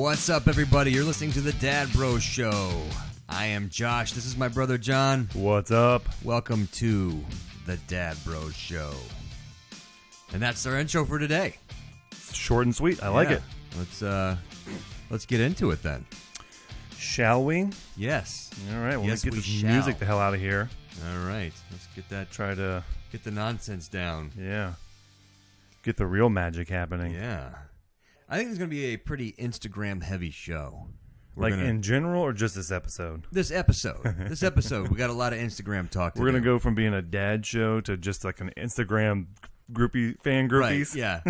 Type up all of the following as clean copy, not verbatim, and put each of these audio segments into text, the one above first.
What's up, everybody? You're listening to the Dad Bros Show. I am Josh. This is my brother John. What's up? Welcome to the Dad Bros Show. And that's our intro for today. It's short and sweet. I like it. Let's get into it then. Shall we? Yes. All right. Well, Yes, let's get we this shall. music the hell out of here. All right. Let's get that. Try to, Get the nonsense down. get the real magic happening. Yeah. I think it's going to be a pretty Instagram-heavy show. In general or just this episode? This episode, we got a lot of Instagram talk to We're going to do. go from being a dad show to just like an Instagram fan groupies. Right, yeah.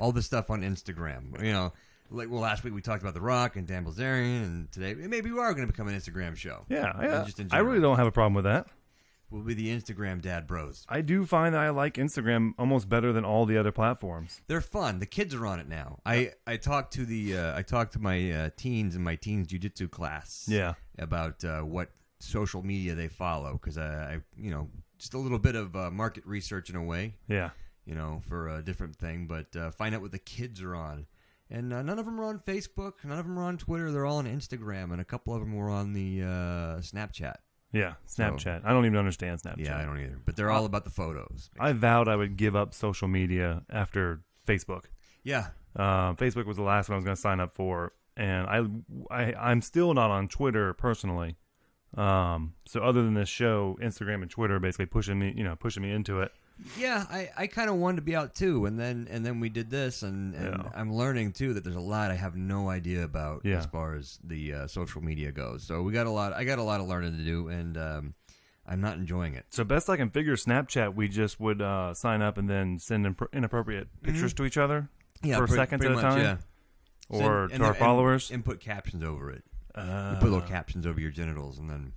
All the stuff on Instagram. You know, last week we talked about The Rock and Dan Bilzerian, and today maybe we are going to become an Instagram show. Yeah. Just in I really don't have a problem with that. We'll be the Instagram Dad Bros. I do find that I like Instagram almost better than all the other platforms. They're fun. The kids are on it now. I talked to my teens in my teens jiu-jitsu class. Yeah. About what social media they follow, because I just a little bit of market research in a way. Yeah. For a different thing, but find out what the kids are on. And none of them are on Facebook. None of them are on Twitter. They're all on Instagram, and a couple of them were on the Snapchat. Yeah, Snapchat. I don't even understand Snapchat. Yeah, I don't either. But they're all about the photos. I vowed I would give up social media after Facebook. Yeah. Facebook was the last one I was going to sign up for, and I'm still not on Twitter personally. So other than this show, Instagram and Twitter are basically pushing me into it. Yeah, I kind of wanted to be out too, and then we did this, and I'm learning too that there's a lot I have no idea about as far as the social media goes. So I got a lot of learning to do, and I'm not enjoying it. So best I can figure, Snapchat, we just would sign up and then send inappropriate pictures to each other for seconds at a time, yeah. Or to our followers, and put captions over it. You put little captions over your genitals, and then.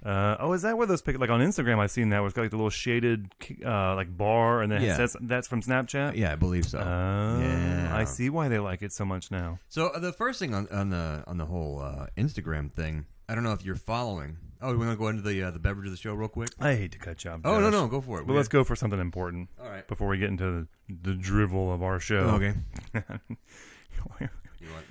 Is that where those pictures? Like on Instagram, I've seen that where it's got like the little shaded like bar, and then it says that's from Snapchat. Yeah, I believe so. Yeah, I see why they like it so much now. So the first thing on the whole Instagram thing, I don't know if you're following. Oh, we want to go into the beverage of the show real quick. I hate to cut you off. Oh Josh. no, go for it. But let's go for something important. All right. Before we get into the drivel of our show. Okay.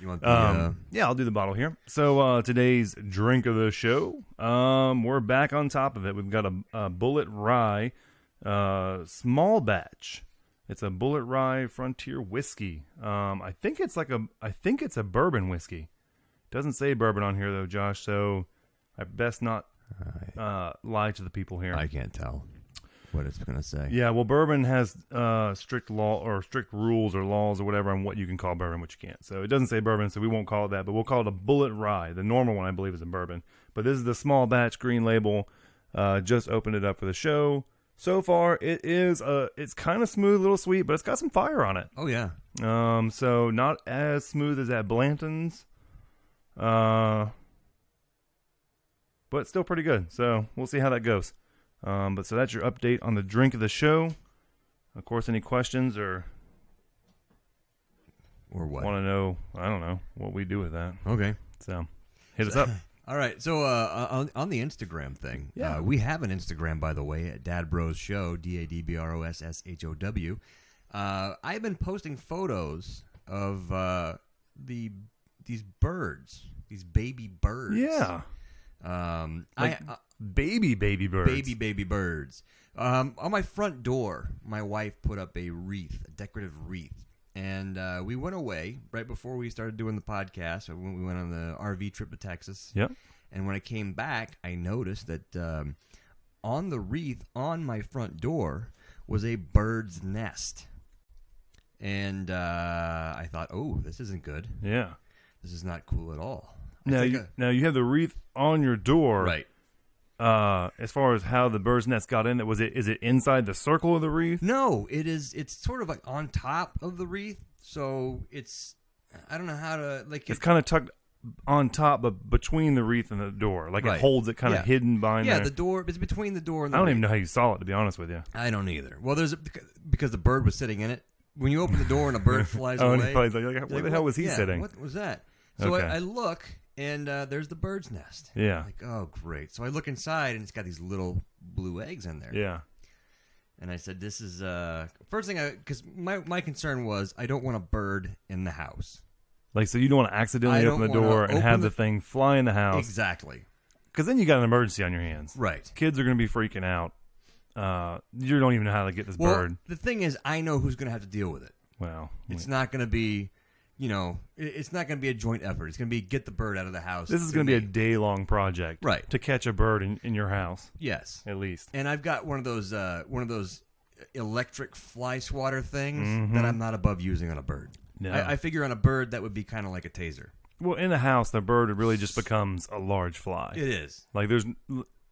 You want the, Yeah, I'll do the bottle here. So today's drink of the show, we're back on top of it. We've got a Bullet Rye small batch. It's a Bullet Rye Frontier whiskey. I think it's a bourbon whiskey. Doesn't say bourbon on here though, Josh. So I best not lie to the people here. I can't tell what it's going to say. Yeah, well, bourbon has strict law or strict rules or laws or whatever on what you can call bourbon, what you can't. So it doesn't say bourbon, so we won't call it that, but we'll call it a Bullet Rye. The normal one, I believe, is a bourbon. But this is the small batch green label. Just opened it up for the show. So far, it's kind of smooth, a little sweet, but it's got some fire on it. Oh, yeah. So not as smooth as that Blanton's. But still pretty good. So we'll see how that goes. But so that's your update on the drink of the show. Of course, any questions or what? Want to know? I don't know what we do with that. Okay. So hit us up. All right. So on the Instagram thing, we have an Instagram, by the way, at Dad Bros Show, DADBROSSHOW. I've been posting photos of these birds, these baby birds. Yeah. Baby birds. Baby birds. On my front door, my wife put up a decorative wreath. And we went away right before we started doing the podcast. We went on the RV trip to Texas. Yep. And when I came back, I noticed that on the wreath on my front door was a bird's nest. And I thought, oh, this isn't good. Yeah. This is not cool at all. Now you have the wreath on your door. Right. As far as how the bird's nest got in, is it inside the circle of the wreath? No, it's sort of like on top of the wreath. So I don't know how to it's kind of tucked on top, but between the wreath and the door, like it holds it kind of hidden behind there. Yeah, the door. It's between the door and the I don't wreath. even know how you saw it, to be honest with you. I don't either. Well, because the bird was sitting in it. When you open the door and a bird flies away, and he flies like, where the hell was he sitting? What was that? So I look, and there's the bird's nest. Yeah. Like, oh, great. So I look inside, and it's got these little blue eggs in there. Yeah. And I said, this is, first thing, because my concern was I don't want a bird in the house. Like, so you don't want to accidentally I open the don't wanna door and open have the- the thing fly in the house. Exactly. Because then you got an emergency on your hands. Right. Kids are going to be freaking out. You don't even know how to get this Well, bird. the thing is, I know who's going to have to deal with it. Well, It's not going to be, it's not going to be a joint effort. It's going to be get the bird out of the house. this is going to be a day-long project, Right. To catch a bird in your house, Yes. at least. And I've got one of those electric fly swatter things that I'm not above using on a bird. No. I figure on a bird that would be kind of like a taser. Well, in the house, the bird really just becomes a large fly. It is. Like, there's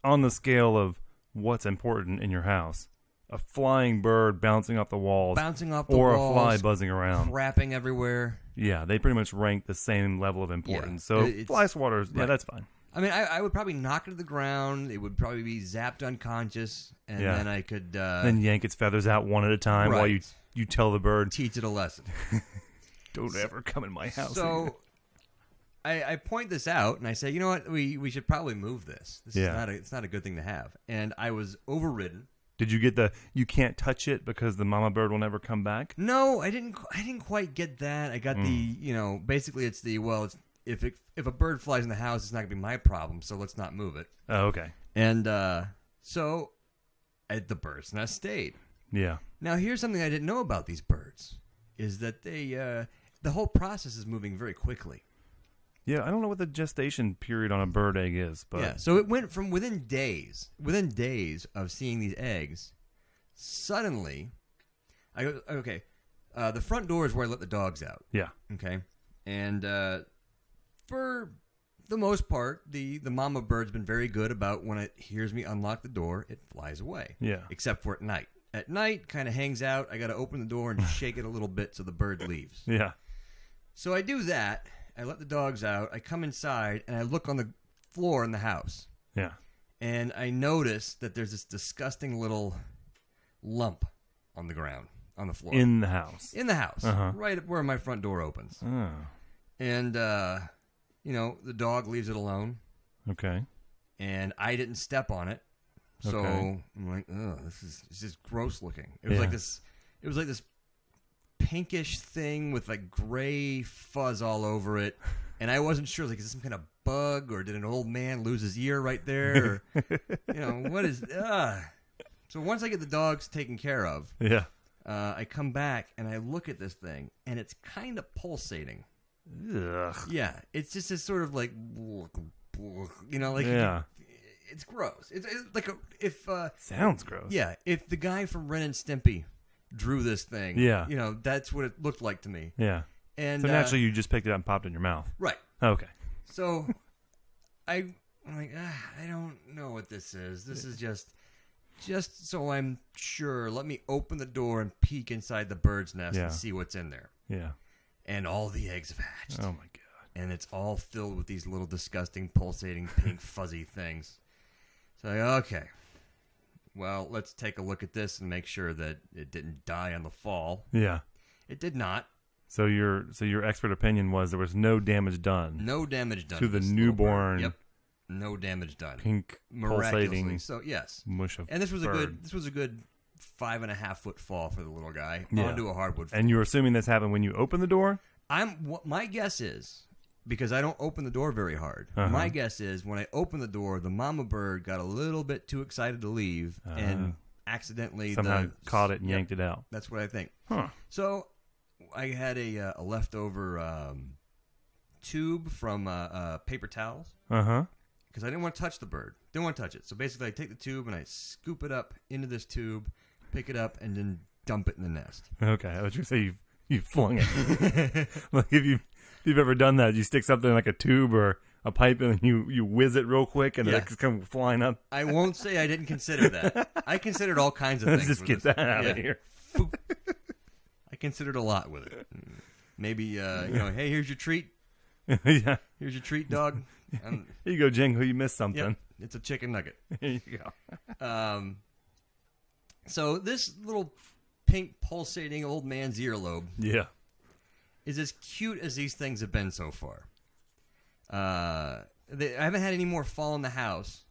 on the scale of what's important in your house, a flying bird bouncing off the walls, Bouncing off the or walls, a fly buzzing around. crapping everywhere. Yeah, they pretty much rank the same level of importance. Yeah, So it's- fly swatters, yeah, right. that's fine. I mean, I would probably knock it to the ground. It would probably be zapped unconscious, and Yeah. then I could Then yank its feathers out one at a time while right. you tell the bird, teach it a lesson. don't ever come in my house. So I point this out, and I say, you know what, we should probably move this. This Yeah. it's not a good thing to have. And I was overridden. Did you get you can't touch it because the mama bird will never come back? No, I didn't quite get that. I got basically it's if a bird flies in the house, it's not gonna be my problem. So let's not move it. Oh, okay. And so the bird's nest stayed. Yeah. Now here's something I didn't know about these birds is that the whole process is moving very quickly. Yeah, I don't know what the gestation period on a bird egg is, but Yeah, so it went from within days of seeing these eggs, suddenly, I go, okay, the front door is where I let the dogs out, yeah. okay? And for the most part, the mama bird's been very good about when it hears me unlock the door, it flies away. Yeah. Except for at night. At night, kind of hangs out. I got to open the door and shake it a little bit so the bird leaves. Yeah. So I do that. I let the dogs out. I come inside, and I look on the floor in the house. Yeah. And I notice that there's this disgusting little lump on the ground, on the floor. In the house. In the house, Uh-huh. right where my front door opens. Oh. And, the dog leaves it alone, Okay. and I didn't step on it. So Okay. I'm like, ugh, this is gross looking. It was Yeah. like this pinkish thing with like gray fuzz all over it. And I wasn't sure, like, is this some kind of bug, or did an old man lose his ear right there? Or, what is... So once I get the dogs taken care of, Yeah. I come back and I look at this thing, and it's kind of pulsating. Ugh. Yeah, it's just this sort of like... Yeah. It's gross. It's like Sounds gross. yeah, if the guy from Ren and Stimpy drew this thing, Yeah. That's what it looked like to me. Yeah. And So naturally, you just picked it up and popped it in your mouth. right. Okay. So I'm like, I don't know what this is. This is just so I'm sure. Let me open the door and peek inside the bird's nest Yeah. and see what's in there. Yeah. And all the eggs have hatched. Oh my god. And it's all filled with these little disgusting, pulsating, pink, fuzzy things. So, okay. Well, let's take a look at this and make sure that it didn't die on the fall. Yeah. It did not. So your expert opinion was there was no damage done. No damage done To the this little newborn- bird. Yep. No damage done. Pink Miraculously. pulsating So, yes. mush of And this was bird. a good 5.5 foot fall for the little guy Yeah. onto a hardwood floor. And you're assuming this happened when you opened the door? My guess is, because I don't open the door very hard, Uh-huh. my guess is when I opened the door, the mama bird got a little bit too excited to leave and accidentally Somehow caught it and Yep, yanked it out. That's what I think. Huh. So I had a leftover tube from paper towels Uh-huh. because I didn't want to touch the bird. Didn't want to touch it. So basically I take the tube and I scoop it up into this tube, pick it up, and then dump it in the nest. Okay. I was going to say you flung it. Like if you've ever done that, you stick something like a tube or a pipe and you whiz it real quick and Yeah. it come flying up. I won't say I didn't consider that. I considered all kinds of Let's things. just with get this. that out of Yeah. here. Foop. I considered a lot with it. Maybe, hey, here's your treat. Yeah. Here's your treat, dog. Here you go, Jingo. You missed something. Yep, it's a chicken nugget. Here you go. So this little pink pulsating old man's earlobe Yeah. is as cute as these things have been so far. I haven't had any more fall in the house,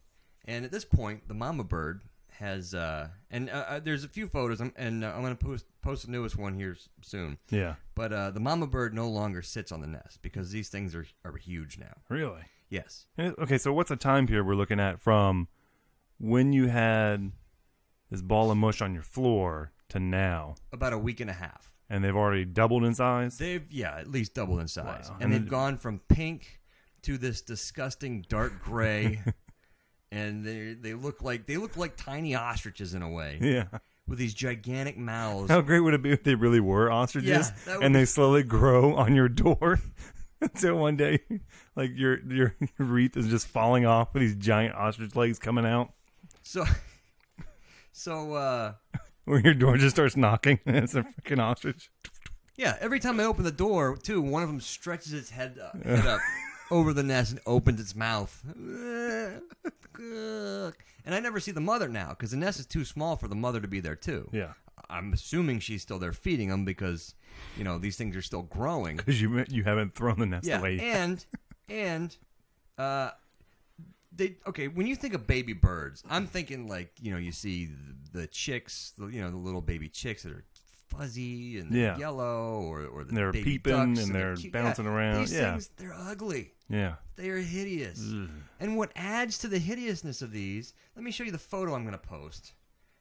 and at this point, the mama bird has and there's a few photos, and I'm going to post the newest one here soon. Yeah. But the mama bird no longer sits on the nest because these things are huge now. Really? Yes. Okay, so what's the time period we're looking at from when you had this ball of mush on your floor to now? About a week and a half. And they've already doubled in size? They've at least doubled in size. Wow. And they've gone from pink to this disgusting dark gray. And they look like tiny ostriches in a way. Yeah. With these gigantic mouths. How great would it be if they really were ostriches Yeah, and they slowly grow on your door until one day, like your wreath is just falling off with these giant ostrich legs coming out? So where your door just starts knocking and it's a freaking ostrich. Yeah, every time I open the door, too, one of them stretches its head up over the nest and opens its mouth. And I never see the mother now because the nest is too small for the mother to be there, too. Yeah. I'm assuming she's still there feeding them because, these things are still growing. Because you haven't thrown the nest away. And when you think of baby birds, I'm thinking like, you see the chicks, the little baby chicks that are fuzzy and yellow, or the they're baby peeping ducks and they're bouncing around. These things, they're ugly. Yeah. They are hideous. Ugh. And what adds to the hideousness of these, let me show you the photo I'm going to post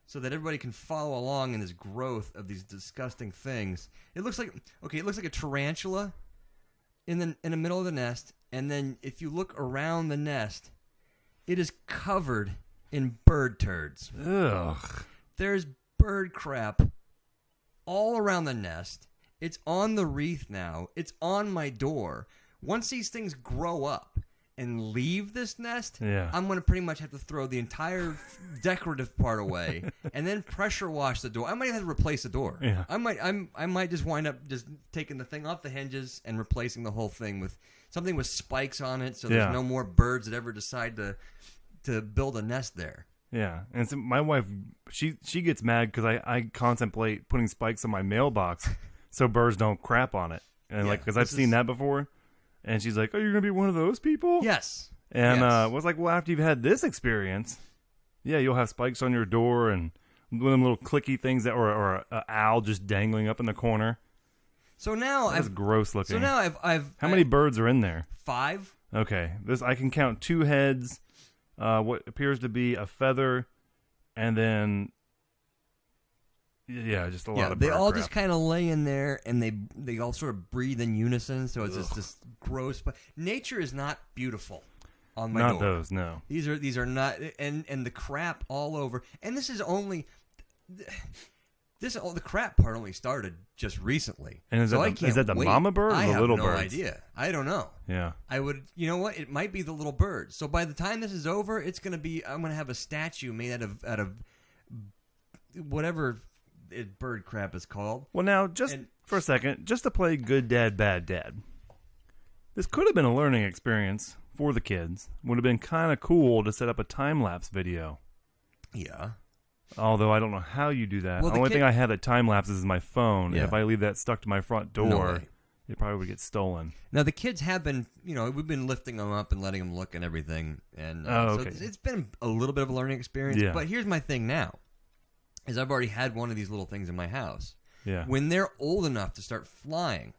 so that everybody can follow along in this growth of these disgusting things. It looks like a tarantula in the middle of the nest, and then if you look around the nest, it is covered in bird turds. Ugh. There's bird crap all around the nest. It's on the wreath now. It's on my door. Once these things grow up and leave this nest, I'm going to pretty much have to throw the entire decorative part away and then pressure wash the door. I might have to replace the door. Yeah. I might just wind up just taking the thing off the hinges and replacing the whole thing with something with spikes on it, so there's no more birds that ever decide to build a nest there. Yeah, and so my wife, she gets mad because I contemplate putting spikes on my mailbox so birds don't crap on it, and because I've seen that before, and she's like, "Oh, you're gonna be one of those people?" Yes. And was like, "Well, after you've had this experience, you'll have spikes on your door and one of them little clicky things that, or an owl just dangling up in the corner." So now that's gross looking. So now I've how many birds are in there? 5. Okay, I can count 2 heads. What appears to be a feather, and then just a lot of bird they all crap. just kind of lay in there, and they all sort of breathe in unison, so it's just this gross. But nature is not beautiful on my door. Not those, no. These are not, and the crap all over. And this is only the crap part only started just recently. And is that the mama bird or the little bird? I have no idea. I don't know. Yeah. I would, you know what? It might be the little bird. So by the time this is over, I'm going to have a statue made out of whatever bird crap is called. Well, now, for a second, just to play good dad, bad dad. This could have been a learning experience for the kids. Would have been kind of cool to set up a time-lapse video. Yeah. Although I don't know how you do that. The only thing I have that time lapses is my phone. Yeah. And if I leave that stuck to my front door, it probably would get stolen. Now, the kids have been, we've been lifting them up and letting them look and everything. And so it's been a little bit of a learning experience. Yeah. But here's my thing now, is I've already had one of these little things in my house. Yeah. When they're old enough to start flying.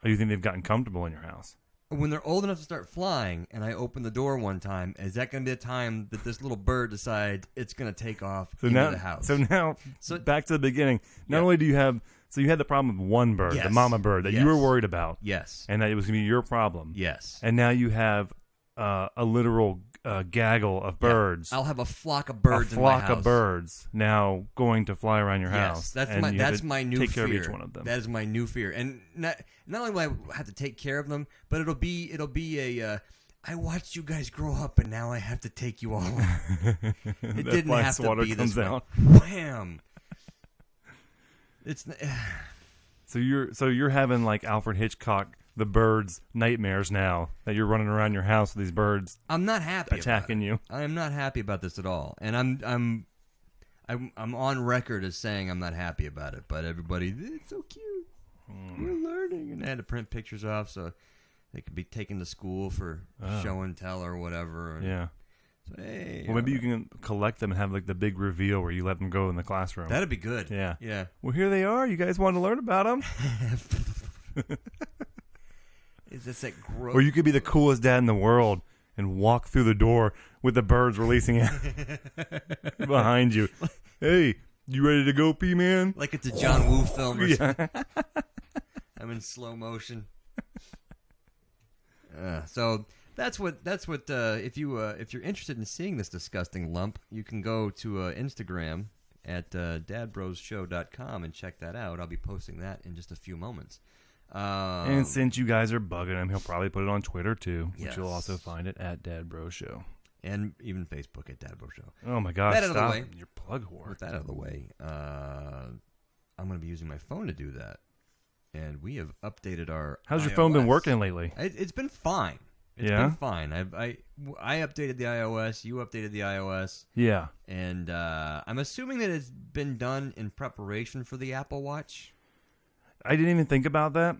Oh, you think they've gotten comfortable in your house? When they're old enough to start flying, and I open the door one time, is that going to be the time that this little bird decides it's going to take off into the house? So back to the beginning. Not only do you have, so you had the problem with one bird, the mama bird, that you were worried about. Yes. And that it was going to be your problem. Yes. And now you have a literal gaggle of birds. I'll have a flock of birds in my house. A flock of birds now going to fly around your house. That's my new fear. Take care of each one of them. That is my new fear. And not only will I have to take care of them, but it'll be I watched you guys grow up, and now I have to take you all. It didn't have to be this way. Wham! It's so you're having like Alfred Hitchcock, the birds' nightmares now that you're running around your house with these birds. I'm not happy attacking you. I am not happy about this at all, and I'm on record as saying I'm not happy about it. But everybody, it's so cute. We're learning, and I had to print pictures off so they could be taken to school for show and tell or whatever. And So, hey, Well, maybe you can collect them and have like the big reveal where you let them go in the classroom. that'd be good. Yeah. Yeah. Well, here they are. You guys want to learn about them? Is this that gross? Or you could be the coolest dad in the world and walk through the door with the birds releasing it behind you. Hey, you ready to go, P-Man? Like it's a John Woo film or Yeah. something. I'm in slow motion. So that's what if you're interested in seeing this disgusting lump, you can go to Instagram at dadbroshow.com and check that out. I'll be posting that in just a few moments. And since you guys are bugging him, he'll probably put it on Twitter too, which Yes. you'll also find it at Dad Bro Show. And even Facebook at Dad Bro Show. Oh my gosh, That out of the stop. way. Your plug whore. With that out of the way, I'm going to be using my phone to do that. And we have updated our How's your iOS. phone been working lately? It's been fine. It's Yeah? been fine. I updated the iOS. You updated the iOS. Yeah. And I'm assuming that it's been done in preparation for the Apple Watch. I didn't even think about that.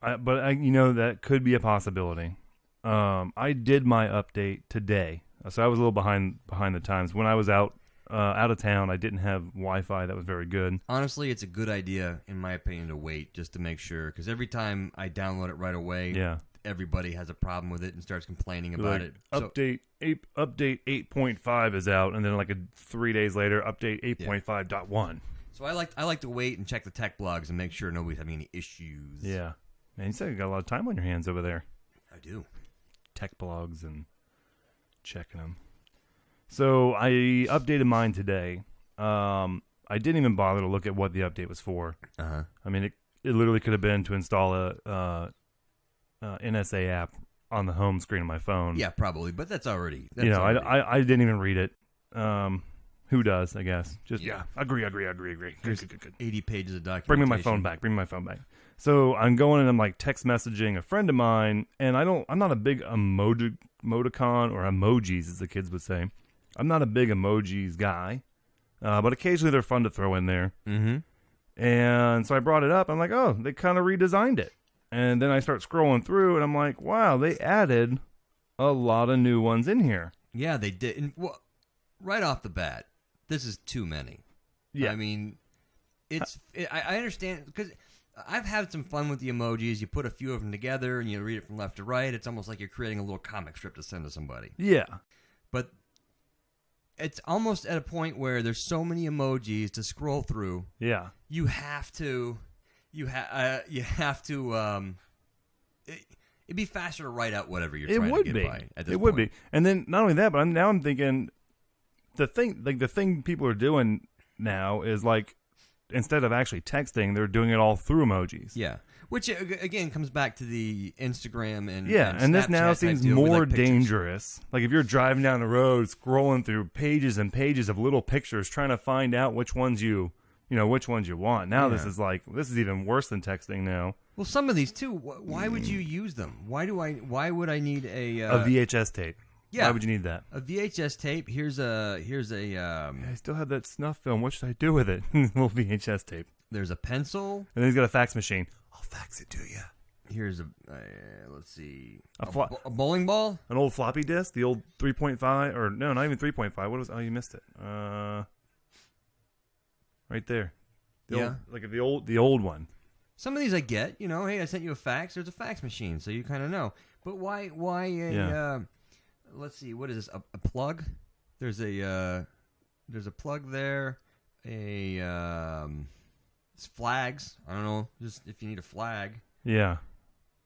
But that could be a possibility. I did my update today, so I was a little behind the times. When I was out of town, I didn't have Wi-Fi that was very good. Honestly, it's a good idea, in my opinion, to wait just to make sure. Because every time I download it right away, Yeah. everybody has a problem with it and starts complaining about Like, it. So, update 8.5 is out, and then 3 days later, update 8.5.1. so I like to wait and check the tech blogs and make sure nobody's having any issues. Yeah, man, you said you got a lot of time on your hands over there. I do. Tech blogs and checking them. So I updated mine today. I didn't even bother to look at what the update was for. Uh-huh. I mean, it literally could have been to install a NSA app on the home screen of my phone. Yeah, probably, but that's already. I didn't even read it. Who does? I guess. Just Yeah. Agree. Good. 80 pages of documentation. Bring me my phone back. So I'm going and I'm like text messaging a friend of mine, and I'm not a big emoticon or emojis, as the kids would say. I'm not a big emojis guy, but occasionally they're fun to throw in there. Mm-hmm. And so I brought it up. I'm like, oh, they kind of redesigned it. And then I start scrolling through, and I'm like, wow, they added a lot of new ones in here. Yeah, they did. And, well, right off the bat, this is too many. Yeah. I mean, I understand, because I've had some fun with the emojis. You put a few of them together, and you read it from left to right. It's almost like you're creating a little comic strip to send to somebody. Yeah. But it's almost at a point where there's so many emojis to scroll through. Yeah. You have to. It'd be faster to write out whatever you're trying to get by at this It would point. be. And then not only that, but I'm thinking the thing people are doing now is like, instead of actually texting, they're doing it all through emojis. Yeah, which again comes back to the Instagram and And this now Snapchat seems type deal with, more like, pictures. dangerous. Like if you're driving down the road, scrolling through pages and pages of little pictures, trying to find out which ones you want. Now Yeah. this is even worse than texting now. Well, some of these too. Why would you use them? Why would I need a VHS tape. Yeah. Why would you need that? a VHS tape? Here's a I still have that snuff film. What should I do with it? Little VHS tape. there's a pencil. And then he's got a fax machine. I'll fax it to you. Here's a let's see A a bowling ball. An old floppy disk, the old 3.5, or no, not even 3.5. What was? Oh, you missed it. Right there. The old one. Some of these I get. Hey, I sent you a fax. There's a fax machine, so you kind of know. But why a? Yeah. Let's see. What is this? A plug? There's a plug there. It's flags. I don't know. Just if you need a flag. Yeah.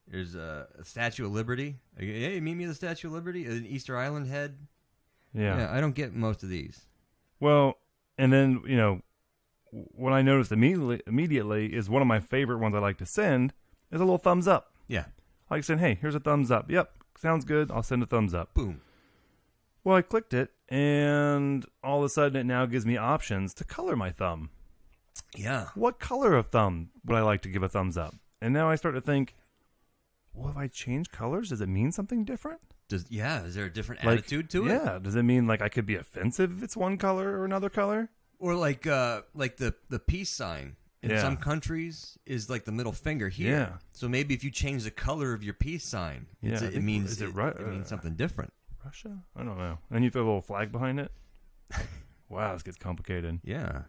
There's a Statue of Liberty. Hey, meet me at the Statue of Liberty. An Easter Island head. Yeah. I don't get most of these. Well, and then what I noticed immediately is one of my favorite ones I like to send is a little thumbs up. Yeah. I like saying, hey, here's a thumbs up. Yep, sounds good. I'll send a thumbs up. Boom. Well, I clicked it, and all of a sudden it now gives me options to color my thumb. Yeah. What color of thumb would I like to give a thumbs up? And now I start to think, well, if I change colors, does it mean something different? Is there a different attitude to it? Yeah. Does it mean like I could be offensive if it's one color or another color? Or like the peace sign in Yeah. some countries is like the middle finger here. Yeah. So maybe if you change the color of your peace sign, Yeah, I it think- means is it right? It means something different. Russia? I don't know. And you throw a little flag behind it. Wow, this gets complicated. Yeah.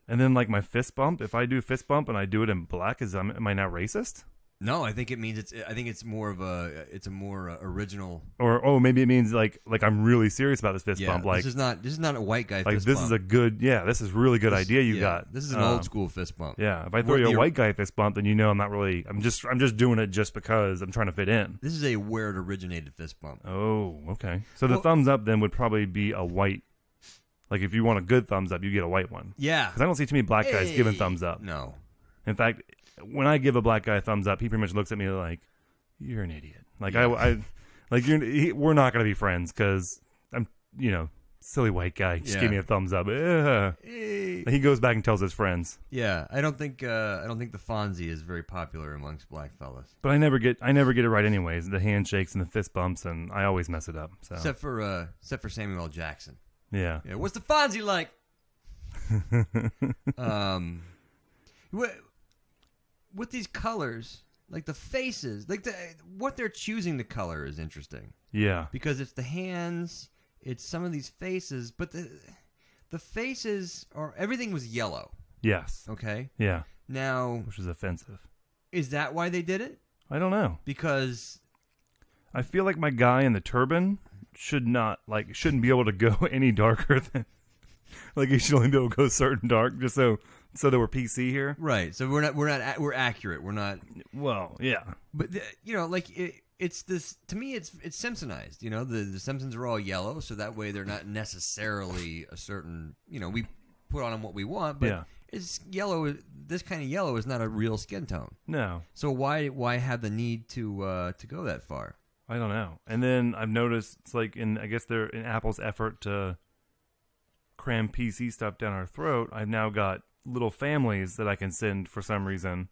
And then like my fist bump. If I do fist bump and I do it in black, am I now racist? No, I think it means I think it's more of a more original. Or maybe it means like I'm really serious about this fist bump. Like this is not a white guy. Like fist this bump. is a good. Yeah, this is really good idea you got. This is an old school fist bump. Yeah, if I throw you a white guy fist bump, then you know I'm not really. I'm just doing it just because I'm trying to fit in. This is a where it originated fist bump. Oh, okay. So the thumbs up then would probably be a white. Like if you want a good thumbs up, you get a white one. Yeah, because I don't see too many black guys giving thumbs up. No. In fact, when I give a black guy a thumbs up, he pretty much looks at me like, "You're an idiot." Like we're not gonna be friends because I'm, silly white guy. Just give me a thumbs up. He goes back and tells his friends. Yeah, I don't think the Fonzie is very popular amongst black fellas. But I never get it right anyways. The handshakes and the fist bumps, and I always mess it up. So except for Samuel L. Jackson. Yeah. What's the Fonzie like? With these colors, like the faces, like what they're choosing to color is interesting. Yeah. Because it's the hands, it's some of these faces, but the faces everything was yellow. Yes. Okay. Yeah. Now, which is offensive. Is that why they did it? I don't know. Because I feel like my guy in the turban shouldn't be able to go any darker than like he should only be able to go certain dark just so that we're PC here. Right. So we're accurate. We're not. Well, yeah. But it's this, to me it's Simpsonized. The Simpsons are all yellow, so that way they're not necessarily a certain, we put on them what we want, but it's yellow. This kind of yellow is not a real skin tone. No. So why have the need to go that far? I don't know. And then I've noticed it's like I guess they're in Apple's effort to cram PC stuff down our throat. I've now got little families that I can send for some reason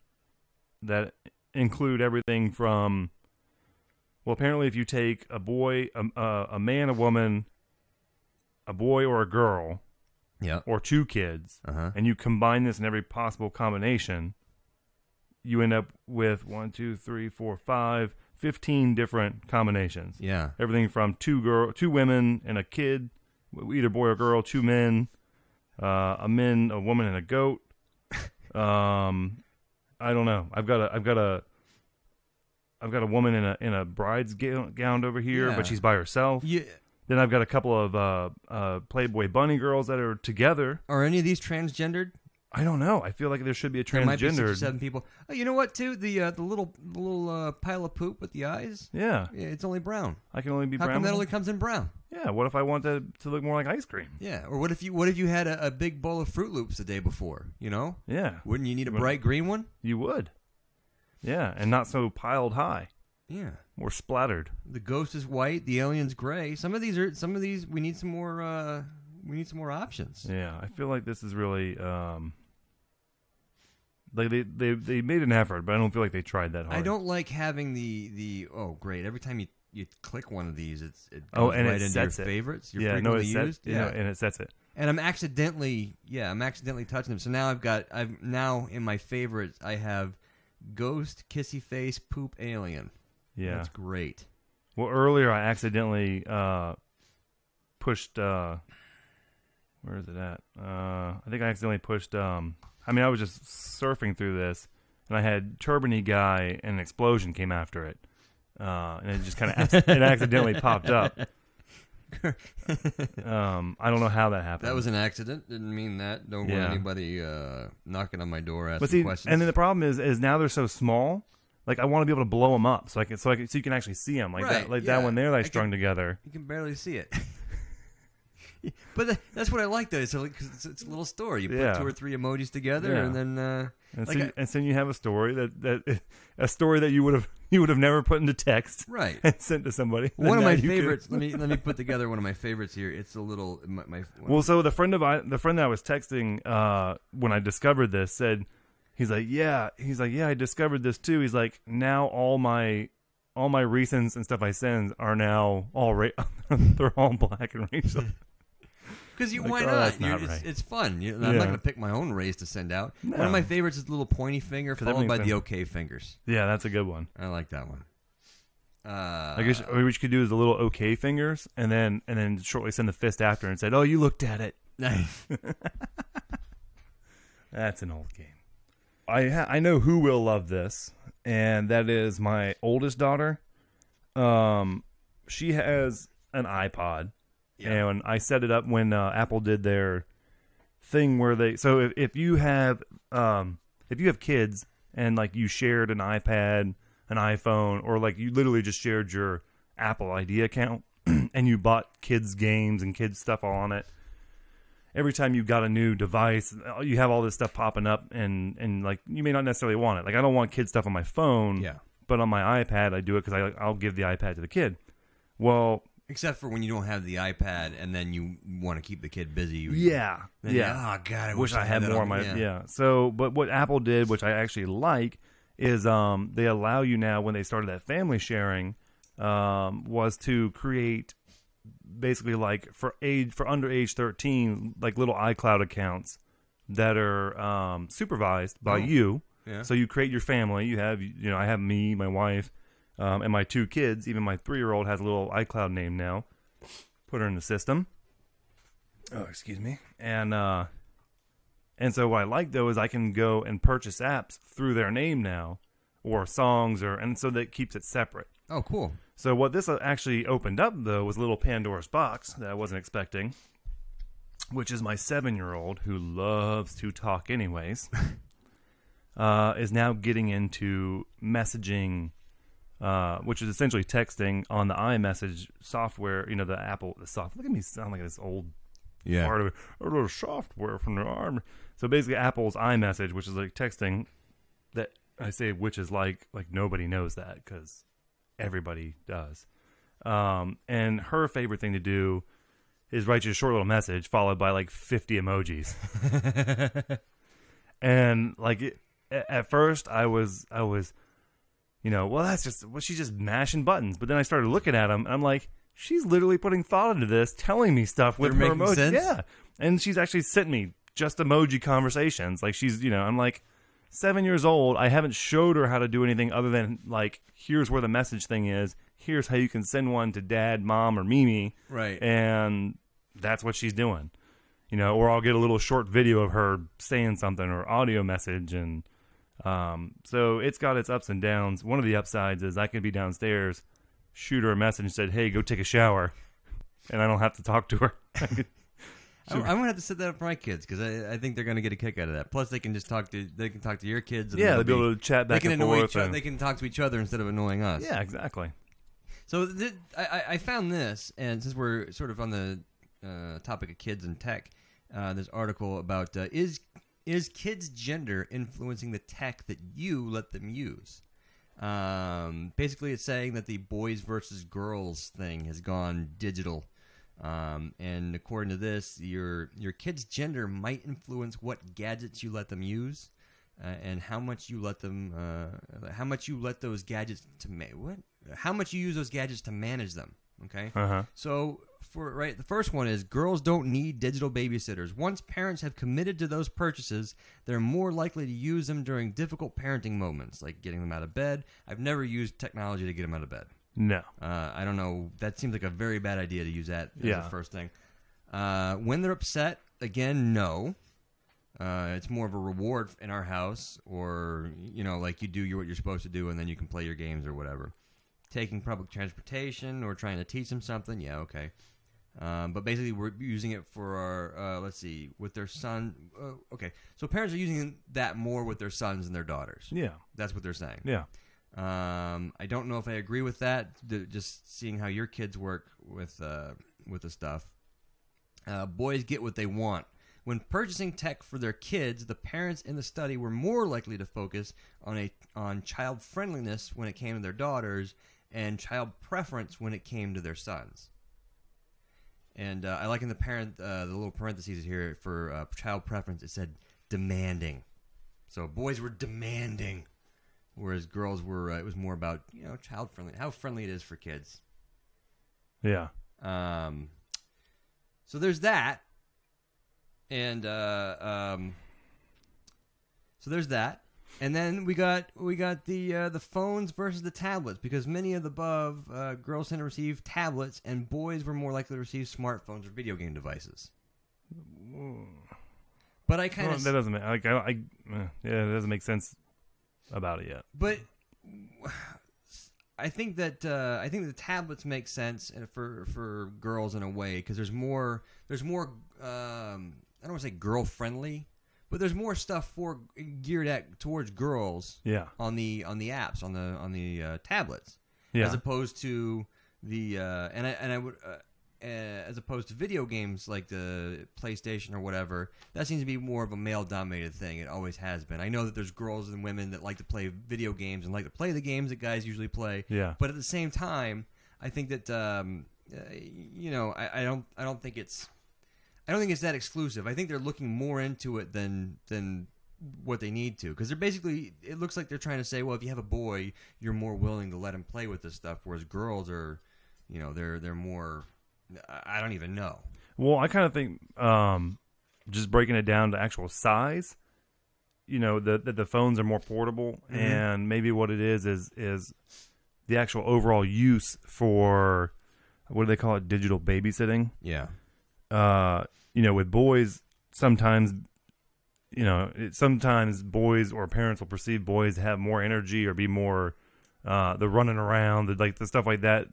that include everything from, well, apparently if you take a boy, a man, a woman, a boy or a girl, or two kids, and you combine this in every possible combination, you end up with 15 different combinations. Yeah. Everything from two women and a kid, either boy or girl, two men, a woman, and a goat. I don't know. I've got a woman in a bride's gown over here, but she's by herself. Yeah. Then I've got a couple of Playboy bunny girls that are together. Are any of these transgendered? I don't know. I feel like there should be a transgendered. There might be 6 or 7 people. Oh, you know what? Too the little pile of poop with the eyes. Yeah, it's only brown. I can only be brown. How come that only comes in brown? Yeah. What if I want to look more like ice cream? Yeah. Or what if you had a big bowl of Fruit Loops the day before? Yeah. Wouldn't you need a bright green one? You would. Yeah, and not so piled high. Yeah. More splattered. The ghost is white. The alien's gray. Some of these we need some more. We need some more options. Yeah, I feel like this is really. Like they made an effort, but I don't feel like they tried that hard. I don't like having the oh great, every time you click one of these it goes and right it into your sets favorites. Your frequently used. And it sets it. And I'm accidentally touching them. So now I've now in my favorites I have ghost, kissy face, poop, alien. Yeah, that's great. Well, earlier I accidentally pushed. Where is it at? I think I accidentally pushed. I was just surfing through this, and I had Turbany Guy, and an explosion came after it, and it just kind of it accidentally popped up. I don't know how that happened. That was an accident. Didn't mean that. Don't want anybody knocking on my door asking questions. And then the problem is now they're so small. Like I want to be able to blow them up so you can actually see them that one there that I strung together. You can barely see it. But that's what I like though. So because it's a little story. You put 2 or 3 emojis together, and then so you have a story that you would have never put into text, right? And sent to somebody. One of my favorites. Let me put together one of my favorites here. It's a little so the friend that I was texting when I discovered this said, he's like, yeah, I discovered this too. He's like, now all my recents and stuff I send are now they're all black and racial. Because why not? Right. It's fun. I'm not going to pick my own race to send out. No. One of my favorites is the little pointy finger followed by the OK fingers. Yeah, that's a good one. I like that one. I guess what you could do is the little OK fingers, and then shortly send the fist after and said, "Oh, you looked at it." Nice. That's an old game. I know who will love this, and that is my oldest daughter. She has an iPod, and I set it up when Apple did their thing where they. So if you have kids and like you shared an iPad, an iPhone, or like you literally just shared your Apple ID account and you bought kids games and kids stuff all on it. Every time you got a new device, you have all this stuff popping up, and like you may not necessarily want it. Like I don't want kid stuff on my phone, but on my iPad I do it because I'll give the iPad to the kid. Well, except for when you don't have the iPad and then you want to keep the kid busy. Yeah. Oh God, I wish I had more on my So, but what Apple did, which I actually like, is they allow you now when they started that family sharing, was to create. Basically, like for under age 13, like little iCloud accounts that are supervised by you. Yeah. So you create your family. You have, I have me, my wife, and my 2 kids. Even my 3-year-old has a little iCloud name now. Put her in the system. Oh, excuse me. And so what I like though is I can go and purchase apps through their name now, or songs, and so that keeps it separate. Oh, cool. So what this actually opened up, though, was a little Pandora's box that I wasn't expecting, which is my 7-year-old, who loves to talk anyways, is now getting into messaging, which is essentially texting on the iMessage software, the Apple software. Look at me sound like this old part of it. A little software from the arm. So basically Apple's iMessage, which is like texting, that I say which is like nobody knows that because everybody does. And her favorite thing to do is write you a short little message followed by like 50 emojis. And like at first I was, well, that's just, she's just mashing buttons. But then I started looking at them and I'm like, she's literally putting thought into this, telling me stuff with her emojis. Sense? Yeah. And she's actually sent me just emoji conversations. Like she's, I'm like, 7 years old, I haven't showed her how to do anything other than, like, here's where the message thing is. Here's how you can send one to Dad, Mom, or Mimi. Right. And that's what she's doing. Or I'll get a little short video of her saying something or audio message. And so it's got its ups and downs. One of the upsides is I can be downstairs, shoot her a message and said, hey, go take a shower. And I don't have to talk to her. I'm gonna have to set that up for my kids because I think they're gonna get a kick out of that. Plus, they can just talk to your kids. And they'll be able to chat back and forth. They can talk to each other instead of annoying us. Yeah, exactly. So I found this, and since we're sort of on the topic of kids and tech, this article about is kids' gender influencing the tech that you let them use? Basically, it's saying that the boys versus girls thing has gone digital. And according to this, your kid's gender might influence what gadgets you let them use, and how much you let them, how much you let those gadgets how much you use those gadgets to manage them. Okay. So the first one is girls don't need digital babysitters. Once parents have committed to those purchases, they're more likely to use them during difficult parenting moments, like getting them out of bed. I've never used technology to get them out of bed. No. I don't know. That seems like a very bad idea to use that as the first thing. When they're upset, again, no. It's more of a reward in our house, or, like you do what you're supposed to do and then you can play your games or whatever. Taking public transportation or trying to teach them something, yeah, okay. But basically we're using it for our, with their son. Okay, so parents are using that more with their sons and their daughters. Yeah. That's what they're saying. Yeah. I don't know if I agree with that. Just seeing how your kids work with the stuff. Boys get what they want. When purchasing tech for their kids, the parents in the study were more likely to focus on child friendliness when it came to their daughters, and child preference when it came to their sons. And I like in the little parentheses here for child preference, it said demanding. So boys were demanding. Whereas girls were, it was more about, child friendly, how friendly it is for kids. Yeah. So there's that. And, so there's that. And then we got the phones versus the tablets, because many of the above girls tend to receive tablets, and boys were more likely to receive smartphones or video game devices. But I kind of that doesn't make that doesn't make sense about it yet. But I think that the tablets make sense for girls in a way, because there's more I don't want to say girl friendly, but there's more stuff geared towards girls. Yeah. On the apps on the tablets. Yeah. As opposed to the as opposed to video games like the PlayStation or whatever, that seems to be more of a male-dominated thing. It always has been. I know that there's girls and women that like to play video games and like to play the games that guys usually play. Yeah. But at the same time, I think that I don't think it's that exclusive. I think they're looking more into it than what they need to, because they're basically, it looks like they're trying to say, well, if you have a boy, you're more willing to let him play with this stuff, whereas girls are, they're more. I don't even know. Well, I kind of think just breaking it down to actual size, that the phones are more portable, mm-hmm. and maybe what it is the actual overall use for, what do they call it, digital babysitting? Yeah. With boys, sometimes boys or parents will perceive boys have more energy or be more the running around, the stuff like that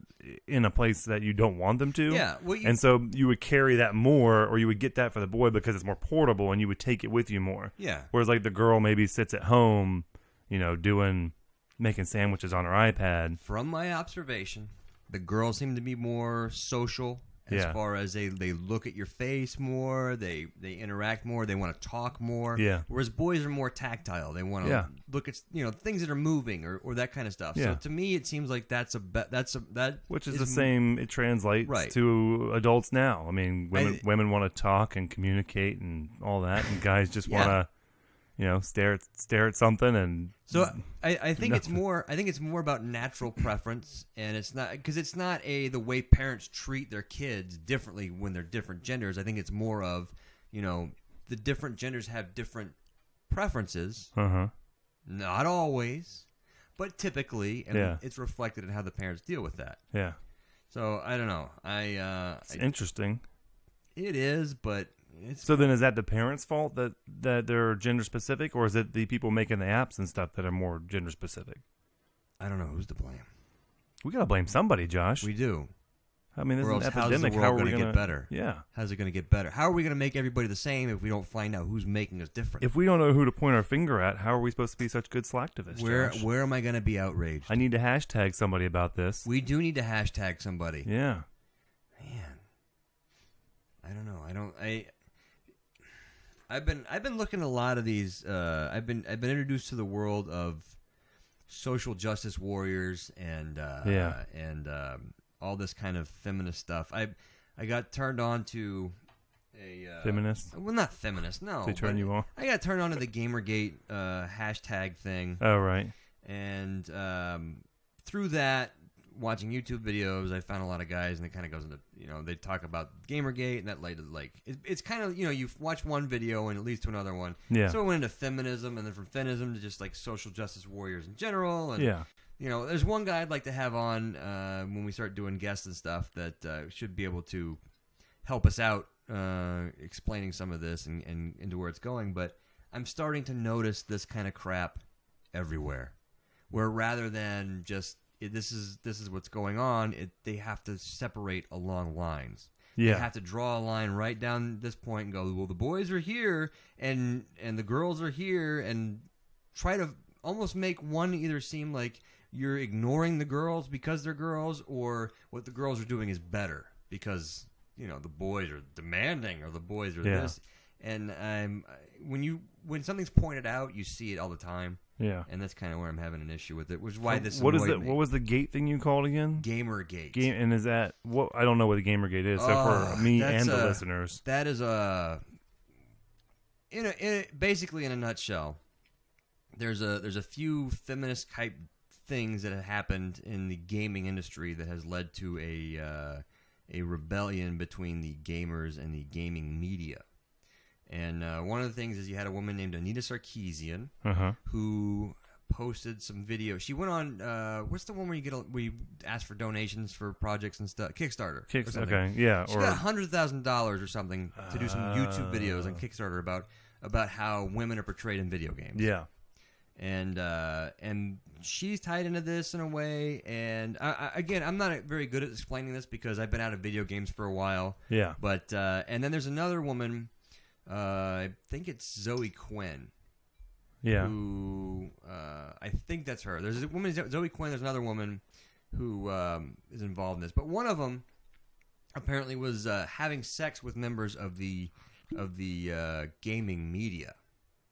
in a place that you don't want them to. Yeah. Well, and so you would carry that more, or you would get that for the boy because it's more portable, and you would take it with you more. Yeah. Whereas like the girl maybe sits at home, making sandwiches on her iPad. From my observation, the girls seem to be more social. As far as they look at your face more, they interact more, they want to talk more. Yeah. Whereas boys are more tactile. They want to look at things that are moving or that kind of stuff. Yeah. So to me, it seems like that which is the same. It translates to adults now. I mean, women want to talk and communicate and all that, and guys just want to. Stare at something, and so I think it's more. I think it's more about natural preference, and it's not because it's not the way parents treat their kids differently when they're different genders. I think it's more of the different genders have different preferences. Not always, but typically, and it's reflected in how the parents deal with that. Yeah. So I don't know. It's interesting. It is, but. So then, is that the parents' fault that they're gender specific, or is it the people making the apps and stuff that are more gender specific? I don't know who's to blame. We gotta blame somebody, Josh. We do. I mean, this is an epidemic. How are we going to get better? Yeah. How's it going to get better? How are we going to make everybody the same if we don't find out who's making us different? If we don't know who to point our finger at, how are we supposed to be such good slacktivists? Where am I going to be outraged? I need to hashtag somebody about this. We do need to hashtag somebody. Yeah. Man, I don't know. I've been looking at a lot of these. I've been introduced to the world of social justice warriors and all this kind of feminist stuff. I got turned on to a feminist. Well, not feminist. No, they turn you on. I got turned on to the Gamergate hashtag thing. Oh right. And through that, watching YouTube videos, I found a lot of guys, and it kind of goes into, they talk about Gamergate, and that led to, it's kind of, you watch one video and it leads to another one. Yeah. So it went into feminism, and then from feminism to just, social justice warriors in general. And, yeah. There's one guy I'd like to have on when we start doing guests and stuff that should be able to help us out explaining some of this and into where it's going. But I'm starting to notice this kind of crap everywhere, where rather than just this is what's going on, they have to separate along lines. Yeah. They have to draw a line right down this point and go, well, the boys are here and the girls are here, and try to almost make one either seem like you're ignoring the girls because they're girls, or what the girls are doing is better because the boys are demanding, or the boys are this. And when something's pointed out, you see it all the time. Yeah, and that's kind of where I'm having an issue with it, which is why this. What was the gate thing you called again? Gamergate. And is that what? I don't know what the Gamergate is. So for me and the listeners, that is basically in a nutshell. There's a few feminist type things that have happened in the gaming industry that has led to a rebellion between the gamers and the gaming media. And one of the things is you had a woman named Anita Sarkeesian Uh-huh. who posted some video. She went on what's the one where you ask for donations for projects and stuff? Kickstarter. or something. Okay, yeah. She got $100,000 or something to do some YouTube videos on Kickstarter about how women are portrayed in video games. Yeah. And she's tied into this in a way. And again, I'm not very good at explaining this because I've been out of video games for a while. Yeah. But and then there's another woman. I think it's Zoe Quinn. Yeah. Who I think that's her. There's a woman, Zoe Quinn. There's another woman who is involved in this. But one of them apparently was having sex with members of the gaming media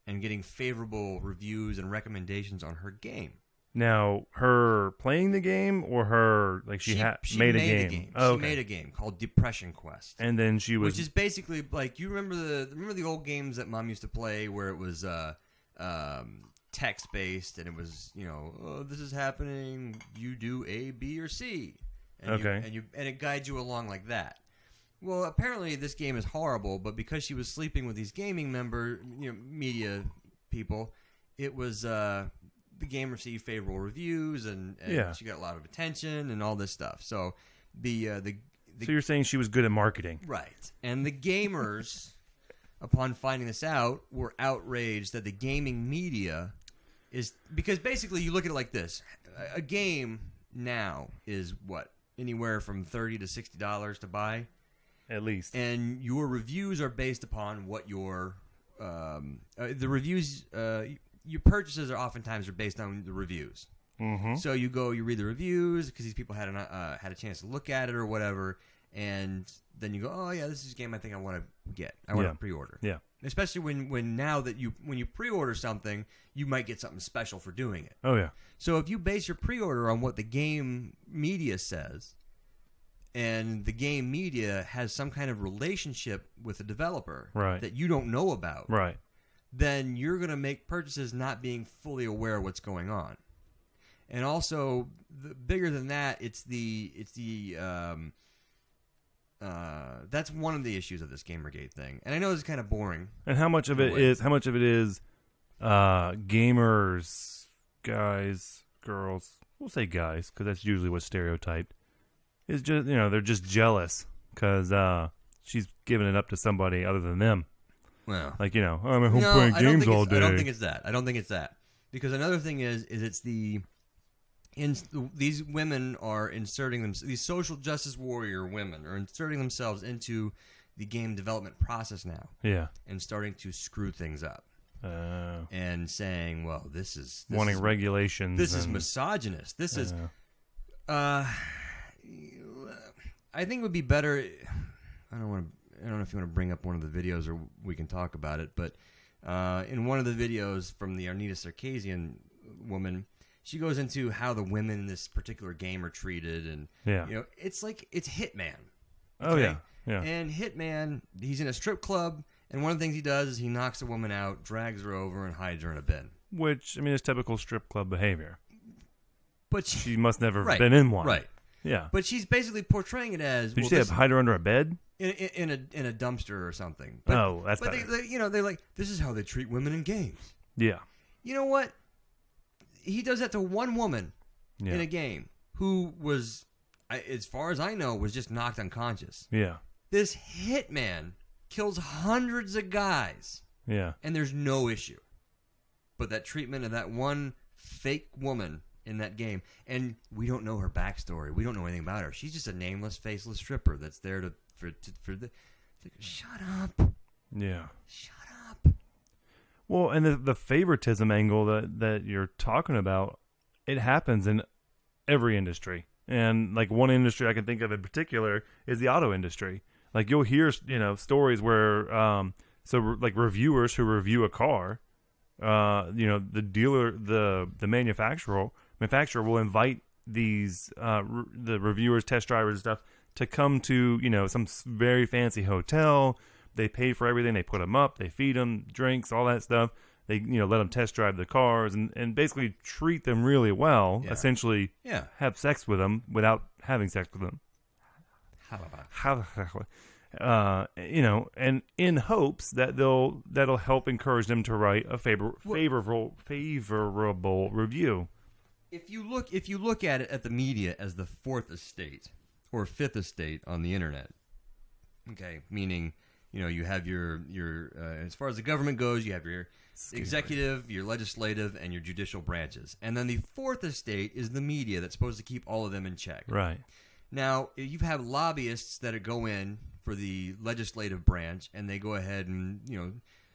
and getting favorable reviews and recommendations on her game. Now, her playing the game or her she made a game. Oh, okay. She made a game called Depression Quest. And then she was, which is basically like, you remember the old games that Mom used to play where it was text based and it was, oh, this is happening, you do A, B, or C. And and it guides you along like that. Well, apparently this game is horrible, but because she was sleeping with these gaming media people, it was the game received favorable reviews and she got a lot of attention and all this stuff. So so you're saying she was good at marketing, right? And the gamers, upon finding this out, were outraged that the gaming media is, because basically you look at it like this: a game now is what, anywhere from $30 to $60 to buy. At least. And your reviews are based upon what your the reviews your purchases are oftentimes based on the reviews. Mm-hmm. So you read the reviews because these people had a chance to look at it or whatever, and then you go, oh yeah, this is a game I think I want to get. I want to pre-order. Yeah. Especially when now that when you pre-order something, you might get something special for doing it. Oh yeah. So if you base your pre-order on what the game media says, and the game media has some kind of relationship with the developer that you don't know about, then you're going to make purchases not being fully aware of what's going on. And also, bigger than that, that's one of the issues of this Gamergate thing. And I know it's kind of boring. And how much of it is gamers, guys, girls? We'll say guys because that's usually what's stereotyped. It's just, they're just jealous because she's giving it up to somebody other than them. Well, I'm at home playing games all day. I don't think it's that. Because another thing is it's these women are inserting these social justice warrior women are inserting themselves into the game development process now. Yeah. And starting to screw things up. And saying, well, this is wanting regulations. This is misogynist. This is I think it would be better. I don't know if you want to bring up one of the videos or we can talk about it, but in one of the videos from the Anita Sarkeesian woman, she goes into how the women in this particular game are treated, and it's like it's Hitman. Oh yeah. And Hitman, he's in a strip club, and one of the things he does is he knocks a woman out, drags her over, and hides her in a bin. Which is typical strip club behavior. But she must never have been in one, right? Yeah. But she's basically portraying it as... Did you say hide her under a bed? In a dumpster or something. But, that's but better. they're like, this is how they treat women in games. Yeah. You know what? He does that to one woman in a game who was, as far as I know, was just knocked unconscious. Yeah. This hitman kills hundreds of guys. Yeah. And there's no issue. But that treatment of that one fake woman in that game, and we don't know her backstory. We don't know anything about her. She's just a nameless, faceless stripper that's there for the. Shut up. Yeah. Shut up. Well, and the favoritism angle that you're talking about, it happens in every industry, and like one industry I can think of in particular is the auto industry. Like you'll hear stories where like reviewers who review a car, the dealer, the manufacturer will invite these the reviewers, test drivers and stuff to come to some very fancy hotel. They pay for everything. They put them up. They feed them drinks, all that stuff. They let them test drive the cars and basically treat them really well. Yeah. Essentially, have sex with them without having sex with them. and in hopes that that'll help encourage them to write a favorable review. If you look at it at the media as the fourth estate or fifth estate on the internet, okay, meaning you have your as far as the government goes, you have your executive, your legislative, and your judicial branches, and then the fourth estate is the media that's supposed to keep all of them in check. Right. Now you have lobbyists that go in for the legislative branch, and they go ahead and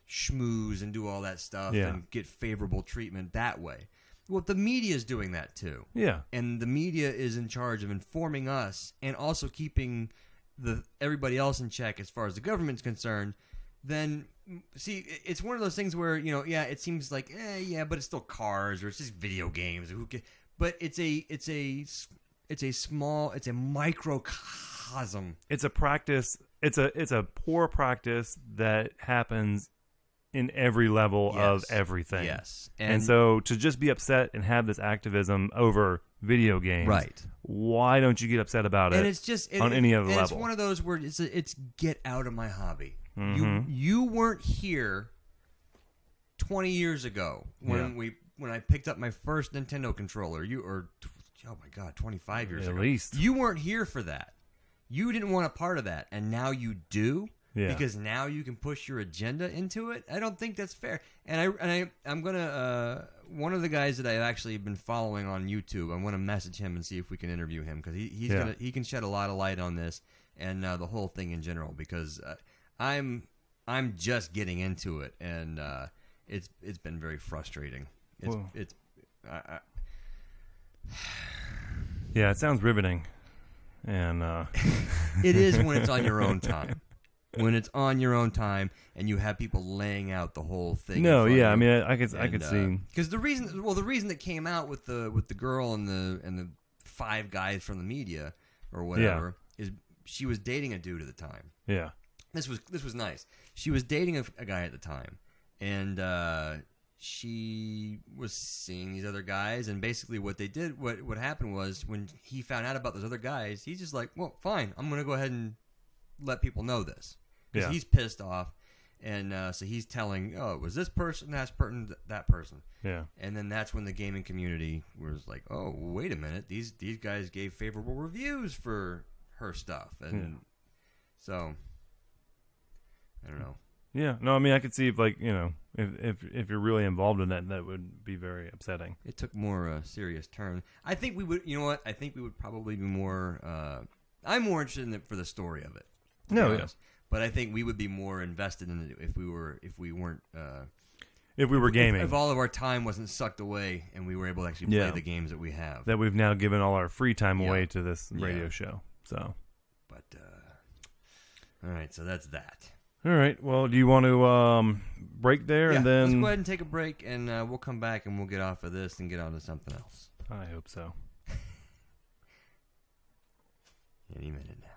schmooze and do all that stuff and get favorable treatment that way. Well, the media is doing that too. Yeah. And the media is in charge of informing us and also keeping everybody else in check as far as the government's concerned. Then, see, it's one of those things where, it seems like, but it's still cars or it's just video games. But it's a microcosm. It's a practice. It's a poor practice that happens in every level of everything. Yes. And so to just be upset and have this activism over video games, right? Why don't you get upset about it? And it's just on any other level. It's one of those where it's get out of my hobby. Mm-hmm. You weren't here 20 years ago when I picked up my first Nintendo controller. Oh my God, 25 years ago. At least. You weren't here for that. You didn't want a part of that, and now you do. Yeah. Because now you can push your agenda into it. I don't think that's fair. And I'm gonna one of the guys that I've actually been following on YouTube. I'm gonna message him and see if we can interview him because he can shed a lot of light on this and the whole thing in general. Because I'm just getting into it, and it's been very frustrating. Yeah, it sounds riveting, and it is when it's on your own time. When it's on your own time and you have people laying out the whole thing. No, yeah, I mean, I could see because the reason that came out with the girl and the five guys from the media or whatever is she was dating a dude at the time. Yeah, this was nice. She was dating a guy at the time, and she was seeing these other guys, and basically what they did, what happened was when he found out about those other guys, he's just like, well, fine, I'm gonna go ahead and let people know this because he's pissed off, and so he's telling, it was this person, that person, and then that's when the gaming community was like, oh, wait a minute, these guys gave favorable reviews for her stuff, and so I don't know. Yeah, no, I mean, I could see if you're really involved in that would be very upsetting. It took more serious turn. I think we would. You know what? I think we would probably be more. I'm more interested in it for the story of it. No, yes. But I think we would be more invested in it if we weren't. If we were gaming. If all of our time wasn't sucked away and we were able to actually play the games that we have. That we've now given all our free time away to this radio show. So. But, all right, so that's that. All right, well, do you want to break there and then... let's go ahead and take a break and we'll come back and we'll get off of this and get on to something else. I hope so. Any minute now.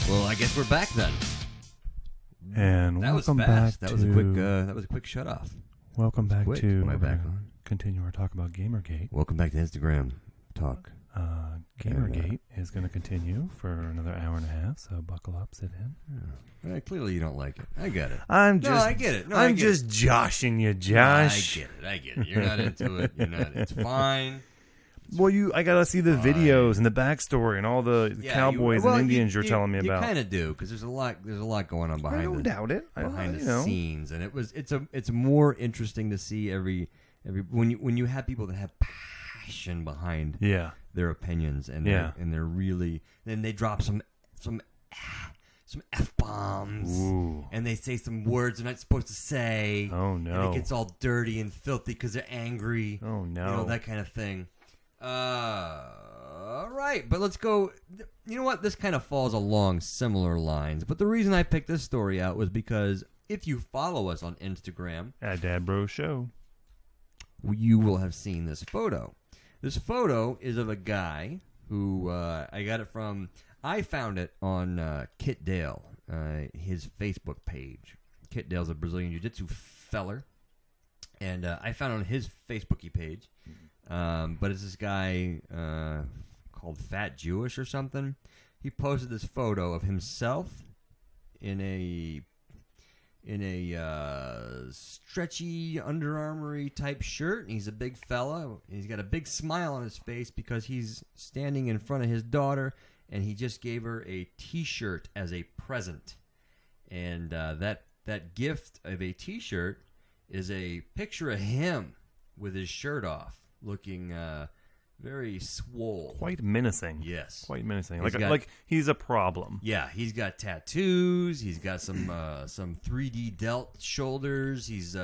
Well, I guess we're back then. And that welcome was fast. back. That was a quick shut off. Welcome back quick. to. Am I back on? Continue our talk about Gamergate. Welcome back to Instagram talk. Gamergate is going to continue for another hour and a half. So buckle up, sit in. Well, clearly, you don't like it. I get it. I get it. I'm just joshing you, Josh. I get it. You're not into it. It's fine. Well, I gotta see the videos and the backstory and all the cowboys and Indians you're telling me about. You kind of do, because there's a lot going on behind. I don't doubt it. Behind the scenes, and it's more interesting to see every when you have people that have passion behind their opinions, and they're really, then they drop some F-bombs, and they say some words they're not supposed to say. Oh no! And it gets all dirty and filthy because they're angry. Oh no! You know, that kind of thing. All right, but let's go. You know what? This kind of falls along similar lines. But the reason I picked this story out was because if you follow us on Instagram at Dad Bro Show, you will have seen this photo. This photo is of a guy who I got it from. I found it on Kit Dale, his Facebook page. Kit Dale's a Brazilian Jiu-Jitsu feller, and I found it on his Facebooky page. But it's this guy called Fat Jewish or something. He posted this photo of himself in a stretchy Under Armour-y type shirt. And he's a big fella. He's got a big smile on his face because he's standing in front of his daughter, and he just gave her a T-shirt as a present. And that gift of a T-shirt is a picture of him with his shirt off, looking very swole. Quite menacing. Yes. Quite menacing. Like he's a problem. Yeah, he's got tattoos. He's got some 3D delt shoulders. He's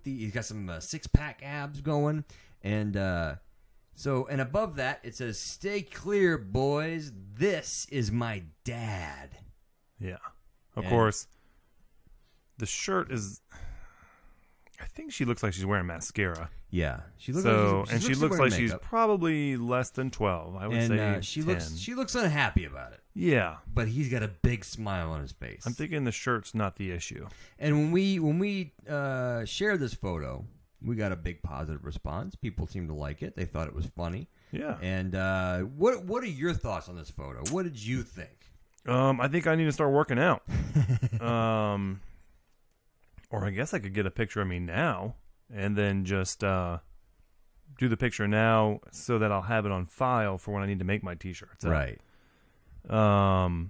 he's got some six-pack abs going. And and above that, it says, "Stay clear, boys. This is my dad." Yeah. Of course, the shirt is... I think she looks like she's wearing mascara. Yeah, she looks like she's probably less than 12. I would say she 10. She looks unhappy about it. Yeah, but he's got a big smile on his face. I'm thinking the shirt's not the issue. And when we shared this photo, we got a big positive response. People seemed to like it. They thought it was funny. Yeah. And what are your thoughts on this photo? What did you think? I think I need to start working out. Or I guess I could get a picture of me now and then just do the picture now so that I'll have it on file for when I need to make my T-shirts. Right. I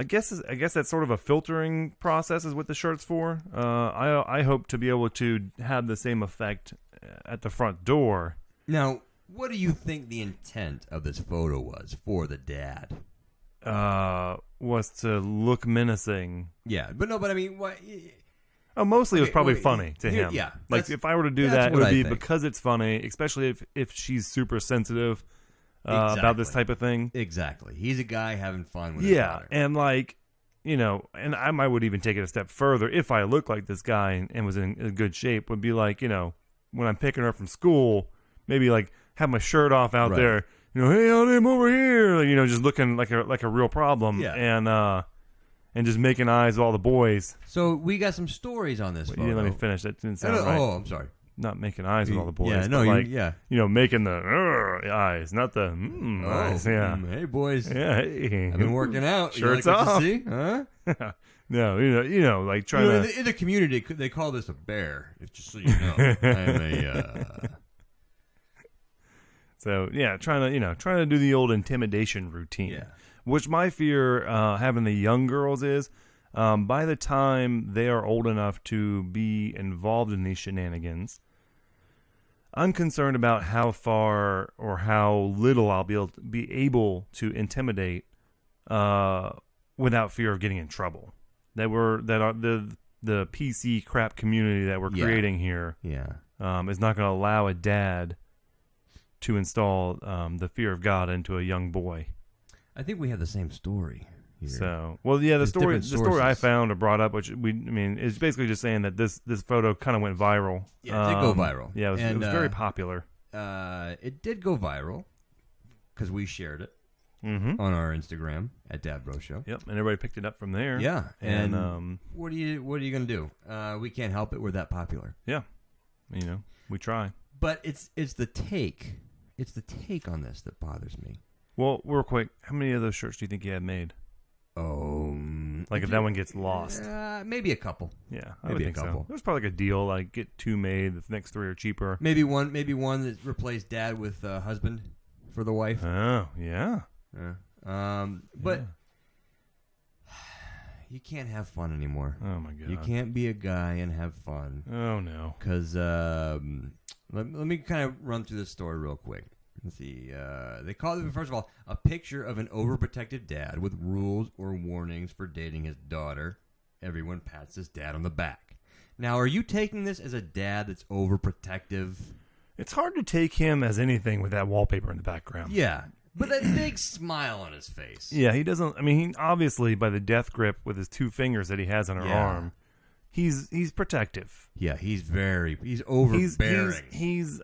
guess that's sort of a filtering process is what the shirt's for. I hope to be able to have the same effect at the front door. Now, what do you think the intent of this photo was for the dad? Was to look menacing. Yeah, but I mean, what? Mostly it was probably funny to him. Yeah, like if I were to do that, it would be because it's funny, especially if she's super sensitive about this type of thing. Exactly, he's a guy having fun with his daughter. And like, and I would even take it a step further if I looked like this guy and was in good shape. Would be like, when I'm picking her up from school, maybe like have my shirt off out there. Hey, I'm over here. Just looking like a real problem. Yeah. And just making eyes at all the boys. So we got some stories on this photo. You didn't let me finish. That didn't sound right. Oh, I'm sorry. Not making eyes with all the boys. Yeah, no, making the eyes, not the eyes. Yeah. Hey, boys. Yeah, hey. I've been working out. Shirts off. You see? Huh? No, like trying to... In the community, they call this a bear, just so you know. I'm a... So yeah, trying to do the old intimidation routine, which my fear having the young girls is by the time they are old enough to be involved in these shenanigans, I'm concerned about how far or how little I'll be able to intimidate without fear of getting in trouble. The PC crap community that we're creating here is not going to allow a dad to install the fear of God into a young boy. I think we have the same story here. So, the story I found or brought up, which is basically just saying that this photo kind of went viral. Yeah, it did go viral. Yeah, it was very popular. It did go viral because we shared it on our Instagram at Dad Bro Show. Yep, and everybody picked it up from there. Yeah, and what are you going to do? We can't help it. We're that popular. Yeah, we try. But it's the take. It's the take on this that bothers me. Well, real quick, how many of those shirts do you think you had made? Like if that one gets lost. Maybe a couple. Yeah, I Maybe would a think couple. so. There's probably like a deal, like get 2 made. The next 3 are cheaper. Maybe one that replaced dad with husband for the wife. Oh, yeah. But you can't have fun anymore. Oh my god. You can't be a guy and have fun. Oh no. Because let me kind of run through this story real quick. Let's see. They call it, first of all, a picture of an overprotective dad with rules or warnings for dating his daughter. Everyone pats his dad on the back. Now, are you taking this as a dad that's overprotective? It's hard to take him as anything with that wallpaper in the background. Yeah. But that big smile on his face. Yeah, he doesn't. I mean, he obviously by the death grip with his 2 fingers that he has on her arm, he's protective. Yeah, he's overbearing. He's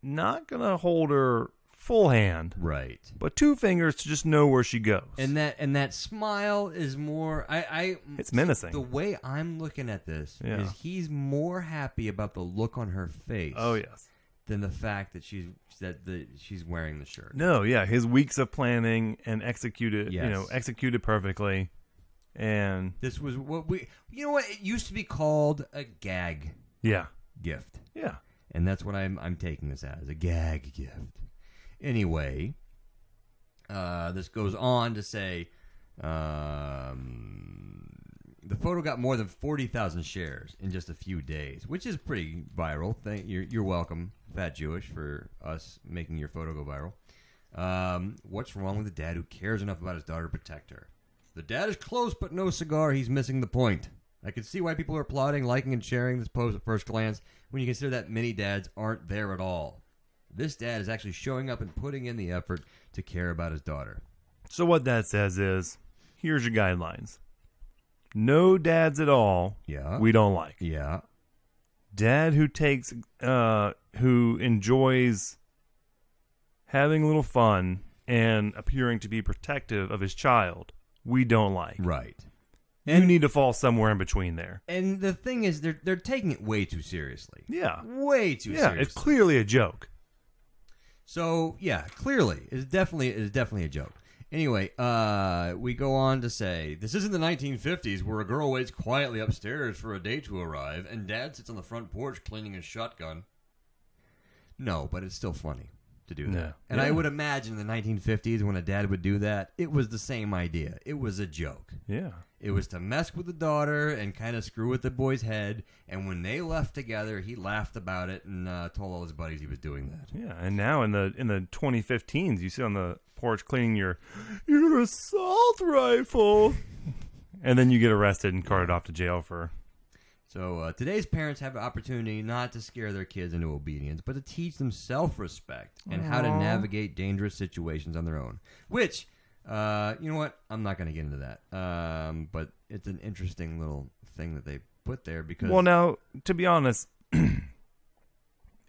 not gonna hold her full hand, right? But 2 fingers to just know where she goes. And that smile is more. It's menacing. The way I'm looking at this is he's more happy about the look on her face. Oh yes. Than the fact that she's wearing the shirt. No, yeah, his weeks of planning and executed perfectly. And this was what it used to be called a gag. Gift. Yeah. And that's what I'm taking this as, a gag gift. Anyway, this goes on to say the photo got more than 40,000 shares in just a few days, which is pretty viral. You're welcome, Fat Jewish, for us making your photo go viral. What's wrong with a dad who cares enough about his daughter to protect her? The dad is close, but no cigar. He's missing the point. I can see why people are applauding, liking, and sharing this post at first glance when you consider that many dads aren't there at all. This dad is actually showing up and putting in the effort to care about his daughter. So what that says is, here's your guidelines. No dads at all we don't like. Yeah. Dad who who enjoys having a little fun and appearing to be protective of his child, we don't like. Right. You need to fall somewhere in between there. And the thing is, they're taking it way too seriously. Yeah. Way too seriously. Yeah, it's clearly a joke. So, yeah, clearly, it's definitely a joke. Anyway, we go on to say, this isn't the 1950s where a girl waits quietly upstairs for a date to arrive and dad sits on the front porch cleaning his shotgun. No, but it's still funny to do that. Yeah. And I would imagine in the 1950s when a dad would do that, it was the same idea. It was a joke. Yeah. It was to mess with the daughter and kind of screw with the boy's head. And when they left together, he laughed about it and told all his buddies he was doing that. Yeah, and now in the 2015s, you sit on the porch cleaning your assault rifle, and then you get arrested and carted off to jail for. So today's parents have an opportunity not to scare their kids into obedience, but to teach them self-respect and how to navigate dangerous situations on their own. Which, you know what? I'm not going to get into that. But it's an interesting little thing that they put there because... Well, now, to be honest, in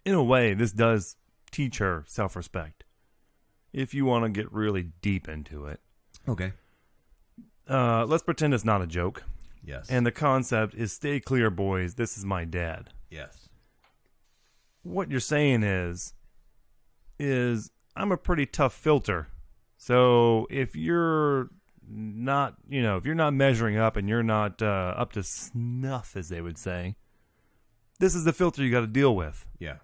a way, this does teach her self-respect. If you want to get really deep into it. Okay. Let's pretend it's not a joke. Yes. And the concept is, stay clear, boys. This is my dad. Yes. What you're saying is I'm a pretty tough filter. So if you're not, if you're not measuring up and you're not up to snuff, as they would say, this is the filter you got to deal with. Yeah.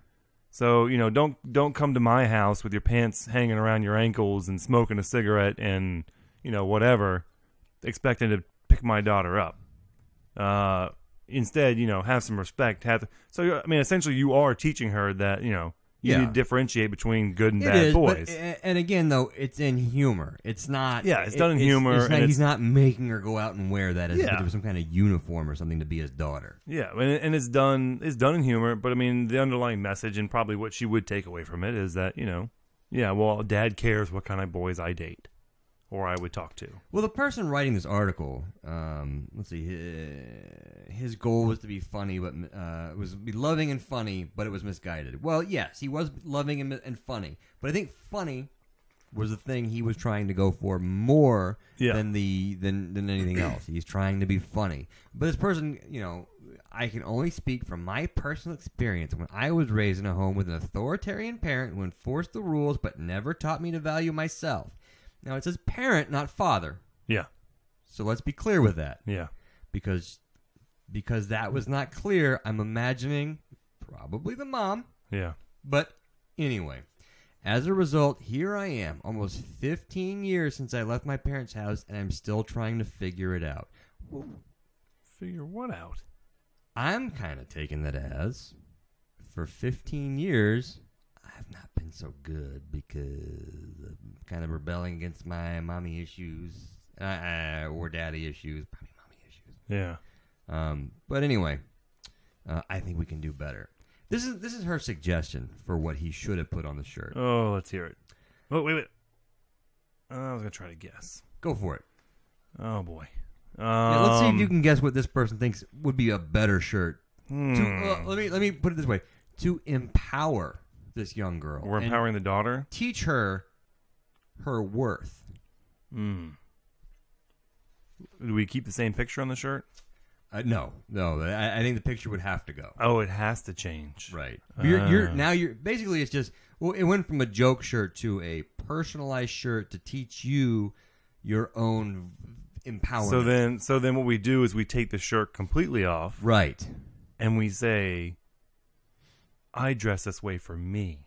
So, don't come to my house with your pants hanging around your ankles and smoking a cigarette and, whatever, expecting to pick my daughter up. Instead, have some respect. So, essentially you are teaching her that, you need to differentiate between good and bad boys. But, and again, though, it's in humor. It's not... Yeah, it's done in humor. He's not making her go out and wear that as if it was some kind of uniform or something to be his daughter. Yeah, and it's done in humor, but, the underlying message and probably what she would take away from it is that, dad cares what kind of boys I date or I would talk to. Well, the person writing this article, let's see, his goal was to be funny, but was to be loving and funny, but it was misguided. Well, yes, he was loving and funny, but I think funny was the thing he was trying to go for more than anything else. He's trying to be funny, but this person, I can only speak from my personal experience when I was raised in a home with an authoritarian parent who enforced the rules but never taught me to value myself. Now, it says parent, not father. Yeah. So let's be clear with that. Yeah. Because that was not clear, I'm imagining probably the mom. Yeah. But anyway, as a result, here I am, almost 15 years since I left my parents' house, and I'm still trying to figure it out. Figure what out? I'm kind of taking that as, for 15 years, I've not been so good because I'm kind of rebelling against my mommy issues, or daddy issues, probably mommy issues. Yeah. But anyway, I think we can do better. This is her suggestion for what he should have put on the shirt. Oh, let's hear it. Oh, wait. I was going to try to guess. Go for it. Oh, boy. Yeah, let's see if you can guess what this person thinks would be a better shirt. Hmm. Let me put it this way: to empower this young girl, We're empowering the daughter. teach her her worth. Do we keep the same picture on the shirt? No. I think the picture would have to go. Oh, it has to change. Right. You're basically it's just it went from a joke shirt to a personalized shirt to teach you your own empowerment. So then what we do is we take the shirt completely off. Right. And we say, I dress this way for me.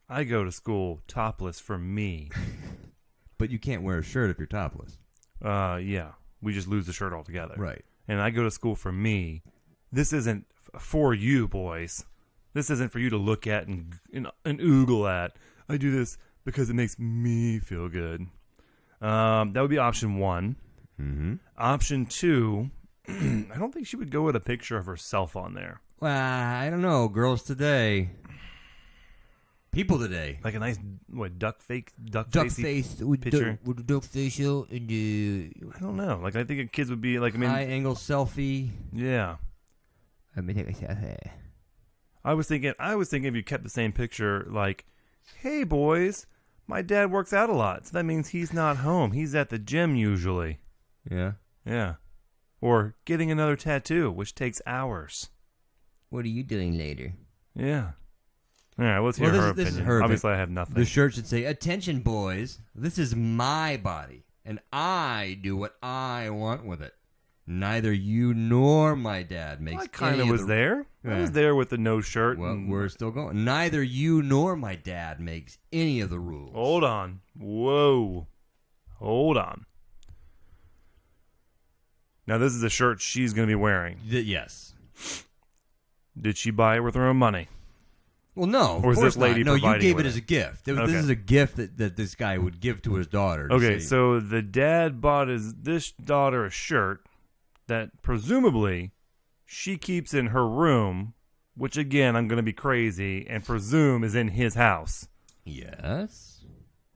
I go to school topless for me. But you can't wear a shirt if you're topless. Yeah. We just lose the shirt altogether. Right. And I go to school for me. This isn't for you, boys. This isn't for you to look at and oogle at. I do this because it makes me feel good. That would be option one. Mm-hmm. Option two, I don't think she would go with a picture of herself on there. Well, I don't know. Girls today. People today. Like a nice, duck face with picture? with the duck facial and the I don't know. Like, I think kids would be like, High angle selfie. yeah. I mean, take a selfie. I was thinking if you kept the same picture, like, hey, boys, my dad works out a lot, so that means he's not home. He's at the gym usually. Yeah. Yeah. Or getting another tattoo, which takes hours. What are you doing later? Yeah. All right, let's hear her this is opinion. her Obviously, I have nothing. The shirt should say, "Attention, boys. This is my body, and I do what I want with it. Neither you nor my dad makes I kind any of of was the... there. Yeah. I was there with the no shirt. Well, and- we're still going. Neither you nor my dad makes any of the rules. Hold on. Whoa. Hold on. Now, this is a shirt she's going to be wearing. Yes. Did she buy it with her own money? Well, no. Or of is course this lady not. No, you providing gave with it as it? a gift. This Okay. is a gift that this guy would give to his daughter. to Okay, say- so the dad bought this daughter a shirt that presumably she keeps in her room, which, again, I'm going to be crazy, and presume is in his house. Yes.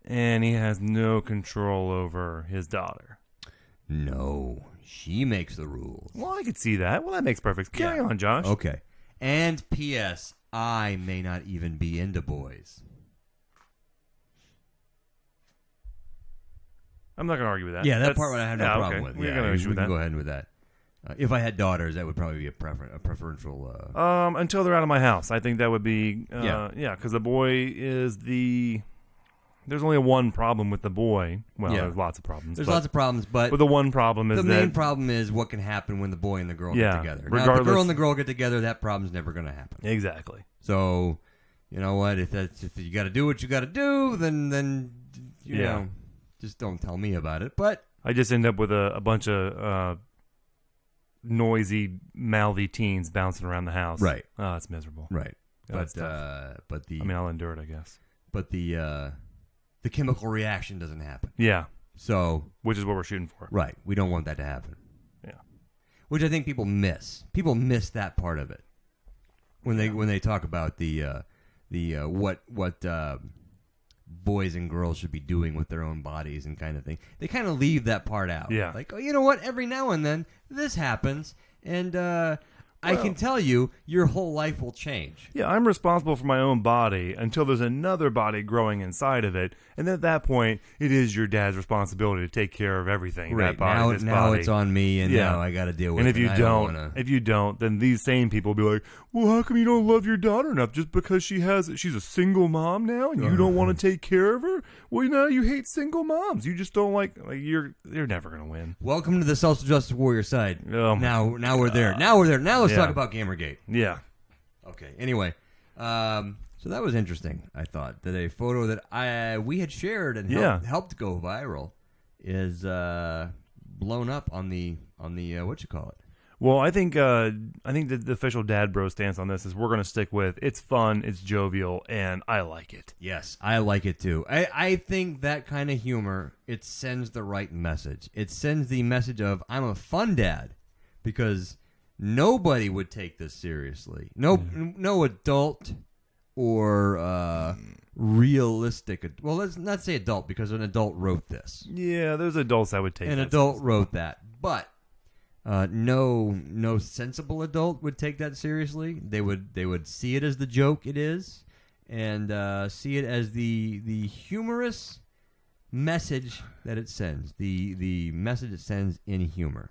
And he has no control over his daughter. No. She makes the rules. Well, I could see that. Well, that makes perfect. Carry Yeah. on, Josh. Okay. And P.S. I may not even be into boys. I'm not going to argue with that. Yeah, that That's- part I have no problem okay. with. We're Yeah, going to we issue with can that. go ahead with that. If I had daughters, that would probably be a preferential. Until they're out of my house, I think that would be Yeah. because the boy is the. There's only one problem with the boy. Well, Yeah. there's lots of problems. There's but, lots of problems, but the one problem is the that main problem is what can happen when the boy and the girl Yeah, get together. Now, if the regardless- girl and the girl get together, that problem's never going to happen. exactly. So, you know what? If you got to do what you got to do, then you Yeah. know, just don't tell me about it. But I just end up with a bunch of noisy, mouthy teens bouncing around the house. Right. Oh, it's miserable. right, Yeah, that's tough. but the I mean, I'll endure it, I guess. but the chemical reaction doesn't happen. Yeah, So which is what we're shooting for. right, we don't want that to happen. Yeah. Which I think people miss. People miss that part of it when they talk about the what boys and girls should be doing with their own bodies and kind of thing. They kind of leave that part out. Yeah. Like, oh, you know what? Every now and then this happens, and I I can tell you, your whole life will change. Yeah, I'm responsible for my own body until there's another body growing inside of it, and at that point, it is your dad's responsibility to take care of everything. in that body, now body. it's on me, and Yeah. now I got to deal with And it. if you I don't, then these same people will be like, "Well, how come you don't love your daughter enough? Just because she's a single mom now, and you don't want to take care of her? Well, now you hate single moms. You just don't like you're never gonna win." Welcome to the social justice warrior side. Oh, my now we're there. Now we're there. Now let's Yeah. talk about Gamergate. Yeah, Okay. Anyway, so that was interesting. I thought that a photo that we had shared and helped go viral is blown up on the what you call it. Well, I think that the official Dad Bro stance on this is we're going to stick with it's fun, it's jovial, and I like it. Yes, I like it too. I think that kind of humor, it sends the right message. It sends the message of I'm a fun dad, because nobody would take this seriously. No adult or realistic. Well, let's not say adult, because an adult wrote this. Yeah, there's adults that would take An this. adult wrote that, but no sensible adult would take that seriously. They would see it as the joke it is, and see it as the humorous message that it sends. The message it sends in humor.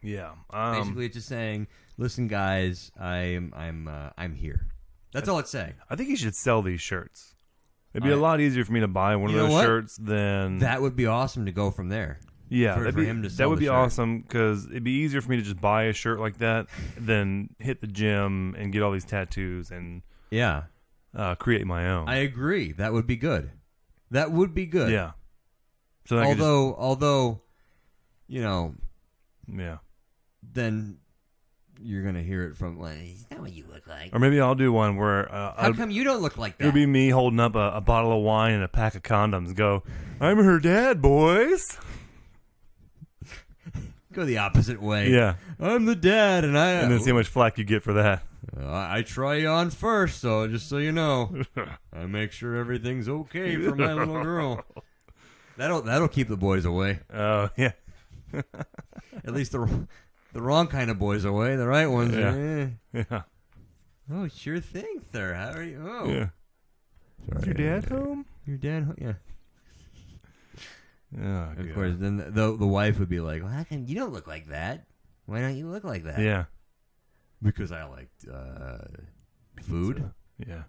Yeah, Basically, it's just saying, "Listen, guys, I'm here." That's all it's saying. I think you should sell these shirts. It'd be a lot easier for me to buy one of You know those what? shirts than That would be awesome to go from there. Yeah, for him to that sell would the be shirt. awesome, because it'd be easier for me to just buy a shirt like that than hit the gym and get all these tattoos and Yeah, create my own. I agree. That would be good. That would be good. Yeah. So I could Although, yeah. then you're gonna hear it from, well, is that what you look like? Or maybe I'll do one where How come you don't look like that? it'll be me holding up a bottle of wine and a pack of condoms. Go, I'm her dad, boys. Go the opposite way. Yeah. I'm the dad, and And then see how much flack you get for that. I try you on first, so just so you know, I make sure everything's okay for my little girl. That'll keep the boys away. Oh, yeah. At least the wrong kind of boys away. The right ones. Yeah. Eh. Yeah. Oh, sure thing, sir. How are you? Oh, Yeah. Is your dad home? Your dad? Yeah. Oh, Of God. course. Then the wife would be like, "Well, how come you don't look like that? Why don't you look like that?" Yeah. Because I like food. Yeah.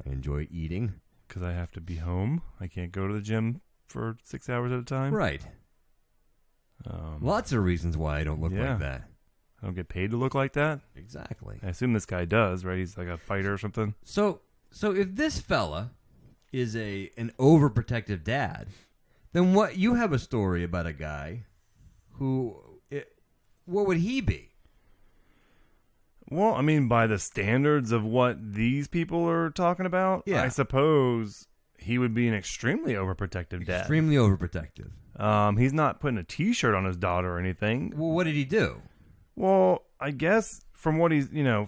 I enjoy eating. Because I have to be home. I can't go to the gym for 6 hours at a time. Right. Lots of reasons why I don't look Yeah. like that. I don't get paid to look like that. Exactly. I assume this guy does, right? He's like a fighter or something. So if this fella is an overprotective dad, then what? You have a story about a guy who, what would he be? Well, I mean, by the standards of what these people are talking about, Yeah. I suppose he would be an extremely overprotective dad. Extremely overprotective. He's not putting a T-shirt on his daughter or anything. Well, what did he do? Well, I guess from what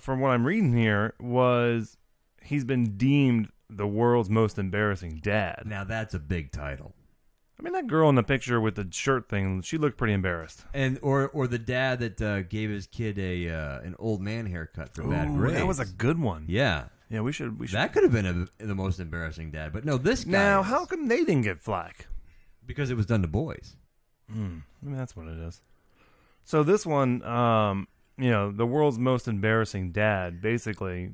from what I'm reading here, was he's been deemed the world's most embarrassing dad. Now that's a big title. I mean, that girl in the picture with the shirt thing, she looked pretty embarrassed. And or the dad that gave his kid an old man haircut for bad Ooh, grades. that was a good one. Yeah. Yeah, we should. That could have been the most embarrassing dad, but no, this guy. Now, is. how come they didn't get flack? Because it was done to boys. I mean, that's what it is. So this one, the world's most embarrassing dad, basically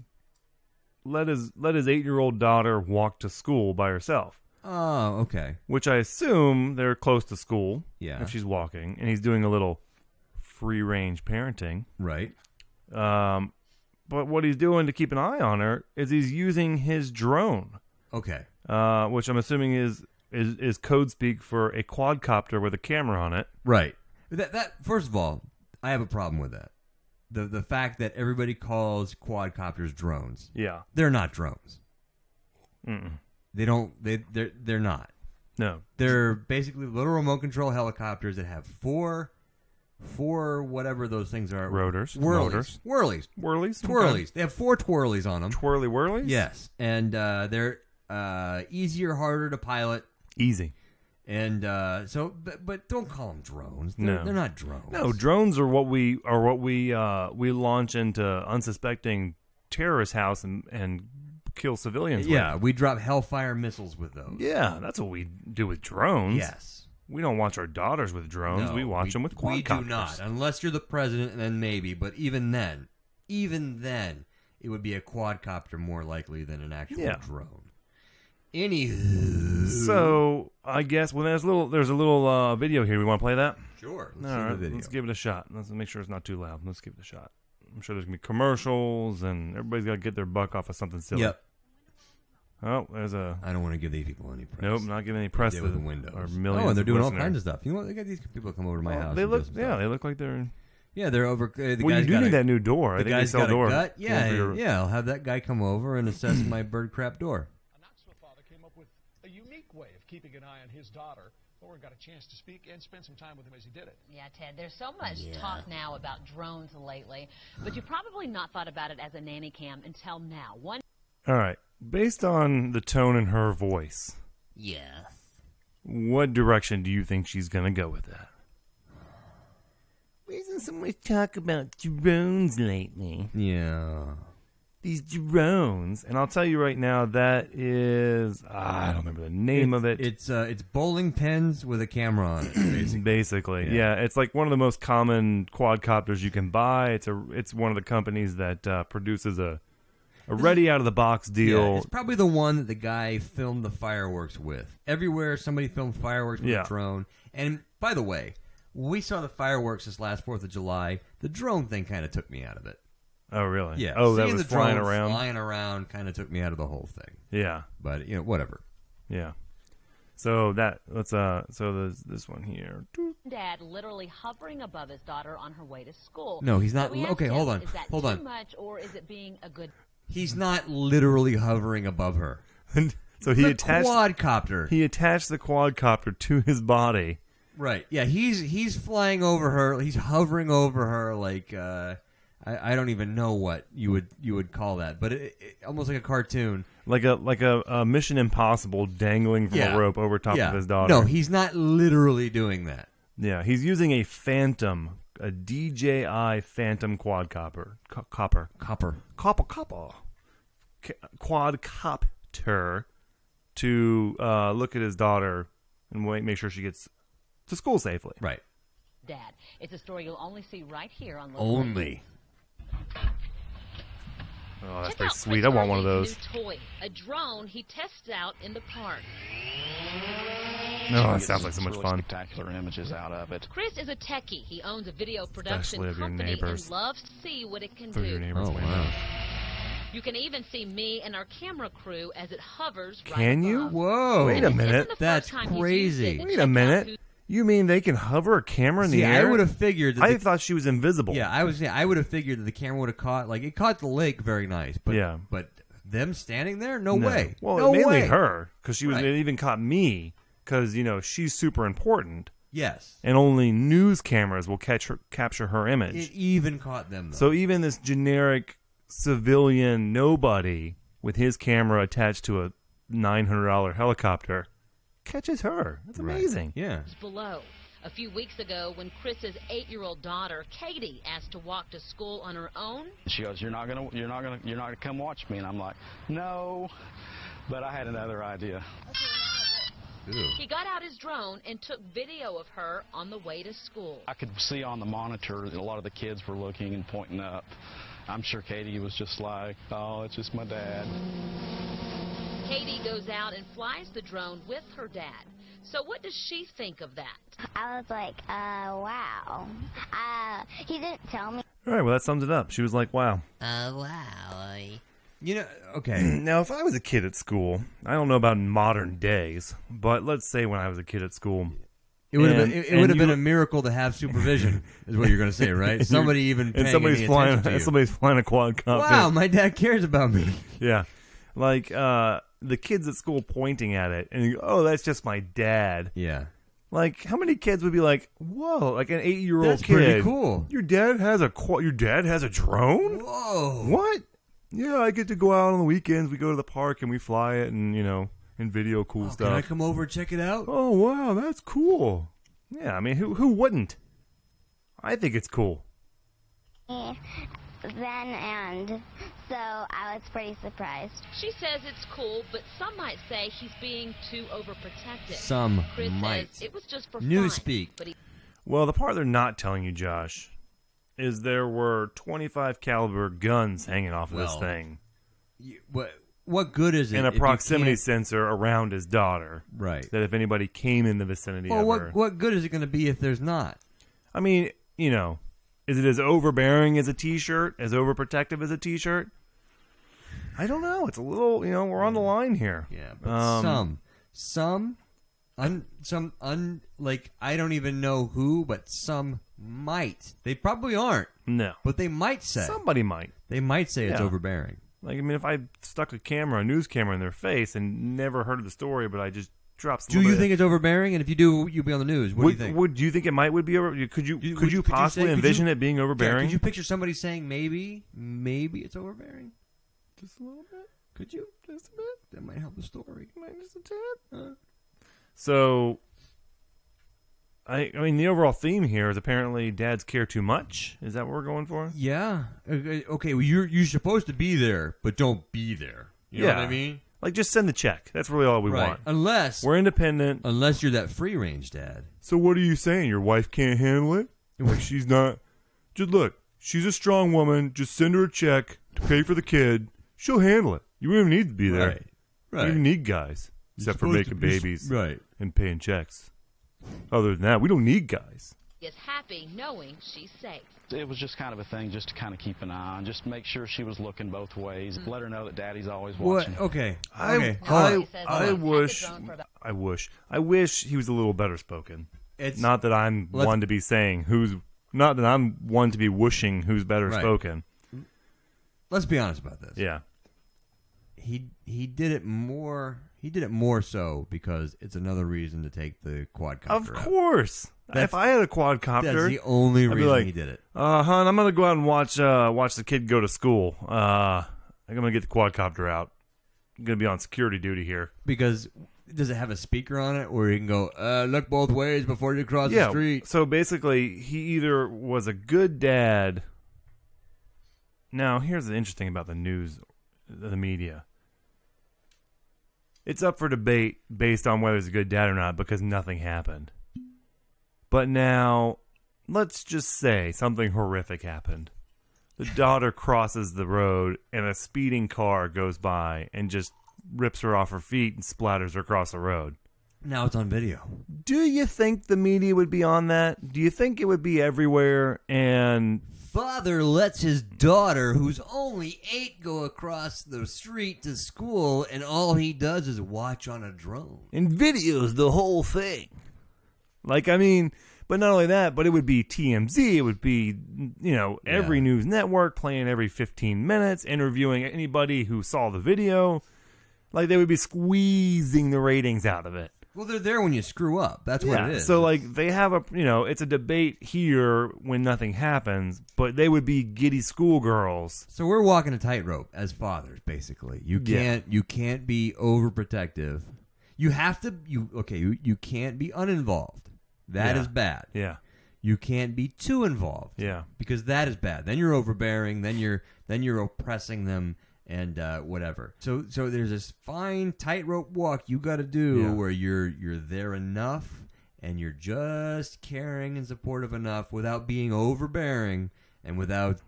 let his 8-year-old daughter walk to school by herself. Oh, okay. Which I assume they're close to school. Yeah. If she's walking, and he's doing a little free range parenting. Right. But what he's doing to keep an eye on her is he's using his drone. Okay. Which I'm assuming is code speak for a quadcopter with a camera on it. Right. That first of all, I have a problem with that. The fact that everybody calls quadcopters drones. Yeah. They're not drones. Mm-mm. They're not. No. They're basically little remote control helicopters that have four whatever those things are. Rotors. Whirlies. Whirlies. Twirlies. They have 4 twirlies on them. Twirly whirlies? Yes. And they're easier, harder to pilot. Easy. And but don't call them drones. They're not drones. No, drones are what we launch into unsuspecting terrorist house and kill civilians. Yeah, with. we drop Hellfire missiles with those. Yeah, that's what we do with drones. Yes. We don't watch our daughters with drones. No, we watch them with quadcopters. We do not, unless you're the president, then maybe. But even then, it would be a quadcopter more likely than an actual drone. Anywho, so I guess there's a little video here. We want to play that? Sure. All right, let's give it a shot. Let's make sure it's not too loud. Let's give it a shot. I'm sure there's gonna be commercials, and everybody's got to get their buck off of something silly. Yep. Oh, there's a. I don't want to give these people any press. Nope, not giving any press to to the windows. Our millions. Oh, and they're doing all listeners. kinds of stuff. You know what? They got these people come over to my house. They look like they're. Yeah, they're over. The Well, you do need that new door. I The think they guy's sell got door. a gut. Yeah. I'll have that guy come over and assess my bird crap door. A Knoxville father came up with a unique way of keeping an eye on his daughter. Lauren got a chance to speak and spend some time with him as he did it. Yeah, Ted, there's so much talk now about drones lately, but you've probably not thought about it as a nanny cam until now. All right. Based on the tone in her voice, Yes. what direction do you think she's going to go with that? Isn't so much talk about drones lately? Yeah. These drones, and I'll tell you right now, that is I don't remember the name of it. It's bowling pins with a camera on it, basically. Yeah, it's like one of the most common quadcopters you can buy. It's one of the companies that produces a ready out of the box deal. Yeah, it's probably the one that the guy filmed the fireworks with. Everywhere somebody filmed fireworks with a drone. And by the way, when we saw the fireworks this last 4th of July, the drone thing kind of took me out of it. Oh, really? Yeah. Oh, that Seeing was the flying drone around? Flying around kind of took me out of the whole thing. Yeah. But, whatever. Yeah. So let's there's this one here. Dad literally hovering above his daughter on her way to school. No, he's not. So we asked Okay, him, hold on. Is that Hold too on. much, or is it being a good... He's not literally hovering above her. So he The attached quadcopter. He attached the quadcopter to his body. Right. Yeah, he's flying over her. He's hovering over her like I don't even know what you would call that, but it almost like a cartoon. Like a Mission Impossible dangling from a rope over top of his daughter. No, he's not literally doing that. Yeah, he's using a Phantom, a DJI Phantom quadcopter. Quadcopter to look at his daughter and make sure she gets to school safely. Right. Dad, it's a story you'll only see right here on Local Only. Oh, that's Check pretty out sweet. Chris I want one of Early's those. New toy, a drone he tests out in the park. No, that sounds like so much really fun. Spectacular images out of it. Chris is a techie. He owns a video production Especially of your company neighbors. and loves to see what it can For your do. neighbors. Oh, wait a wow. minute. You can even see me and our camera crew as it hovers right Can you? above. Whoa. Wait a And this minute. isn't the That's first time he's crazy. used it to Wait a check out minute. who- You mean they can hover a camera in See, the air? I would have figured that I thought she was invisible. Yeah, I would have figured that the camera would have caught it caught the lake very nice, but Yeah. but them standing there, no way. Well, no mainly way. her, because she was. Right. It even caught me, because she's super important, Yes. and only news cameras will capture her image. It even caught them though. So even this generic civilian nobody with his camera attached to a $900 helicopter catches her. That's Right. amazing. Yeah. below. A few weeks ago, when Chris's 8-year-old daughter, Katie, asked to walk to school on her own, She goes, "You're not gonna come watch me," and I'm like, "No," but I had another idea. Ew. he got out his drone and took video of her on the way to school. I could see on the monitor that a lot of the kids were looking and pointing up. I'm sure Katie was just like, "Oh, it's just my dad." Katie goes out and flies the drone with her dad. So what does she think of that? I was like, wow. He didn't tell me. All right, well, that sums it up. She was like, wow. Wow. Okay. Now, if I was a kid at school, I don't know about in modern days, but let's say when I was a kid at school, It would have And- been it and would have been you- a miracle to have supervision, is what you're going to say, right? Somebody even paying and somebody's any flying, attention to you. somebody's flying a quadcopter. Wow, my dad cares about me. Yeah. Like the kids at school pointing at it and you go, "Oh, that's just my dad." Yeah. Like how many kids would be like, "Whoa, like an 8-year-old That's kid. pretty cool. Your dad has a drone?" Whoa. What? Yeah, I get to go out on the weekends. We go to the park and we fly it and, and video cool stuff. Can I come over and check it out? Oh, wow, that's cool. Yeah, I mean, who wouldn't? I think it's cool. Then and so I was pretty surprised. She says it's cool, but some might say he's being too overprotective. Some Chris might. says it was just for Newspeak. fun. But he Well, the part they're not telling you, Josh, is there were 25 caliber guns hanging off of this Well, thing. What good is it? And a if you proximity can't- sensor around his daughter. Right. That if anybody came in the vicinity Well, of her. what good is it going to be if there's not? I mean, you know, is it as overbearing as a T-shirt? As overprotective as a T-shirt? I don't know. It's a little, you know, we're on the line here. Yeah, but some, like, I don't even know who, but some might. They probably aren't, No. but they might say. Somebody might. They might say it's Yeah. overbearing. Like, I mean, if I stuck a news camera in their face and never heard of the story, but I just dropped some Do you think it's overbearing? And if you do, you'll be on the news. What do you think? Do you think it would be over? Could you possibly say- envision it being Yeah, overbearing? could you picture somebody saying maybe it's overbearing? Just a little bit. Could you? Just a bit. That might help the story. Just a tad. So, I mean, the overall theme here is apparently dads care too much. Is that what we're going for? Yeah. Okay. Well, you're supposed to be there, but don't be there. You know what I mean? Like, just send the check. That's really all we want. Unless We're independent. unless you're that free range dad. So what are you saying? Your wife can't handle it? Like, she's not... Just look, she's a strong woman. Just send her a check to pay for the kid. She'll handle it. You don't even need to be there. Right. You don't even need guys. Except for supposed making to be- babies right. and paying checks. Other than that, we don't need guys. is happy knowing she's safe. It was just kind of a thing just to kind of keep an eye on, just make sure she was looking both ways, let her know that Daddy's always watching. What? Okay. I wish he was a little better spoken. It's Not that I'm one to be saying not that I'm one to be wishing who's better Right. spoken. Let's be honest about this. Yeah. He did it more. He did it more so because it's another reason to take the quadcopter. Of out. course. If I had a quadcopter, That's the only I'd be reason like, he did it. Hon, I'm gonna go out and watch the kid go to school. I'm gonna get the quadcopter out. I'm gonna be on security duty here. Because does it have a speaker on it where you can go, look both ways before you cross the street? So basically, he either was a good dad. Now, here's the interesting about the news, the media. It's up for debate based on whether he's a good dad or not because nothing happened. But now, let's just say something horrific happened. The daughter crosses the road and a speeding car goes by and just rips her off her feet and splatters her across the road. Now it's on video. Do you think the media would be on that? Do you think it would be everywhere? And Father lets his daughter, who's only 8, go across the street to school, and all he does is watch on a drone. videos the whole thing. Like, I mean, but not only that, but it would be TMZ. It would be, every news network playing every 15 minutes, interviewing anybody who saw the video. Like, they would be squeezing the ratings out of it. Well, they're there when you screw up. That's what it is. So, like, they have it's a debate here when nothing happens, but they would be giddy schoolgirls. So we're walking a tightrope as fathers, basically. You can't be overprotective. You have to. You can't be uninvolved. That is bad. Yeah. You can't be too involved. Yeah. Because that is bad. Then you're overbearing. Then you're oppressing them. And whatever. So there's this fine tightrope walk you got to do where you're there enough and you're just caring and supportive enough without being overbearing and without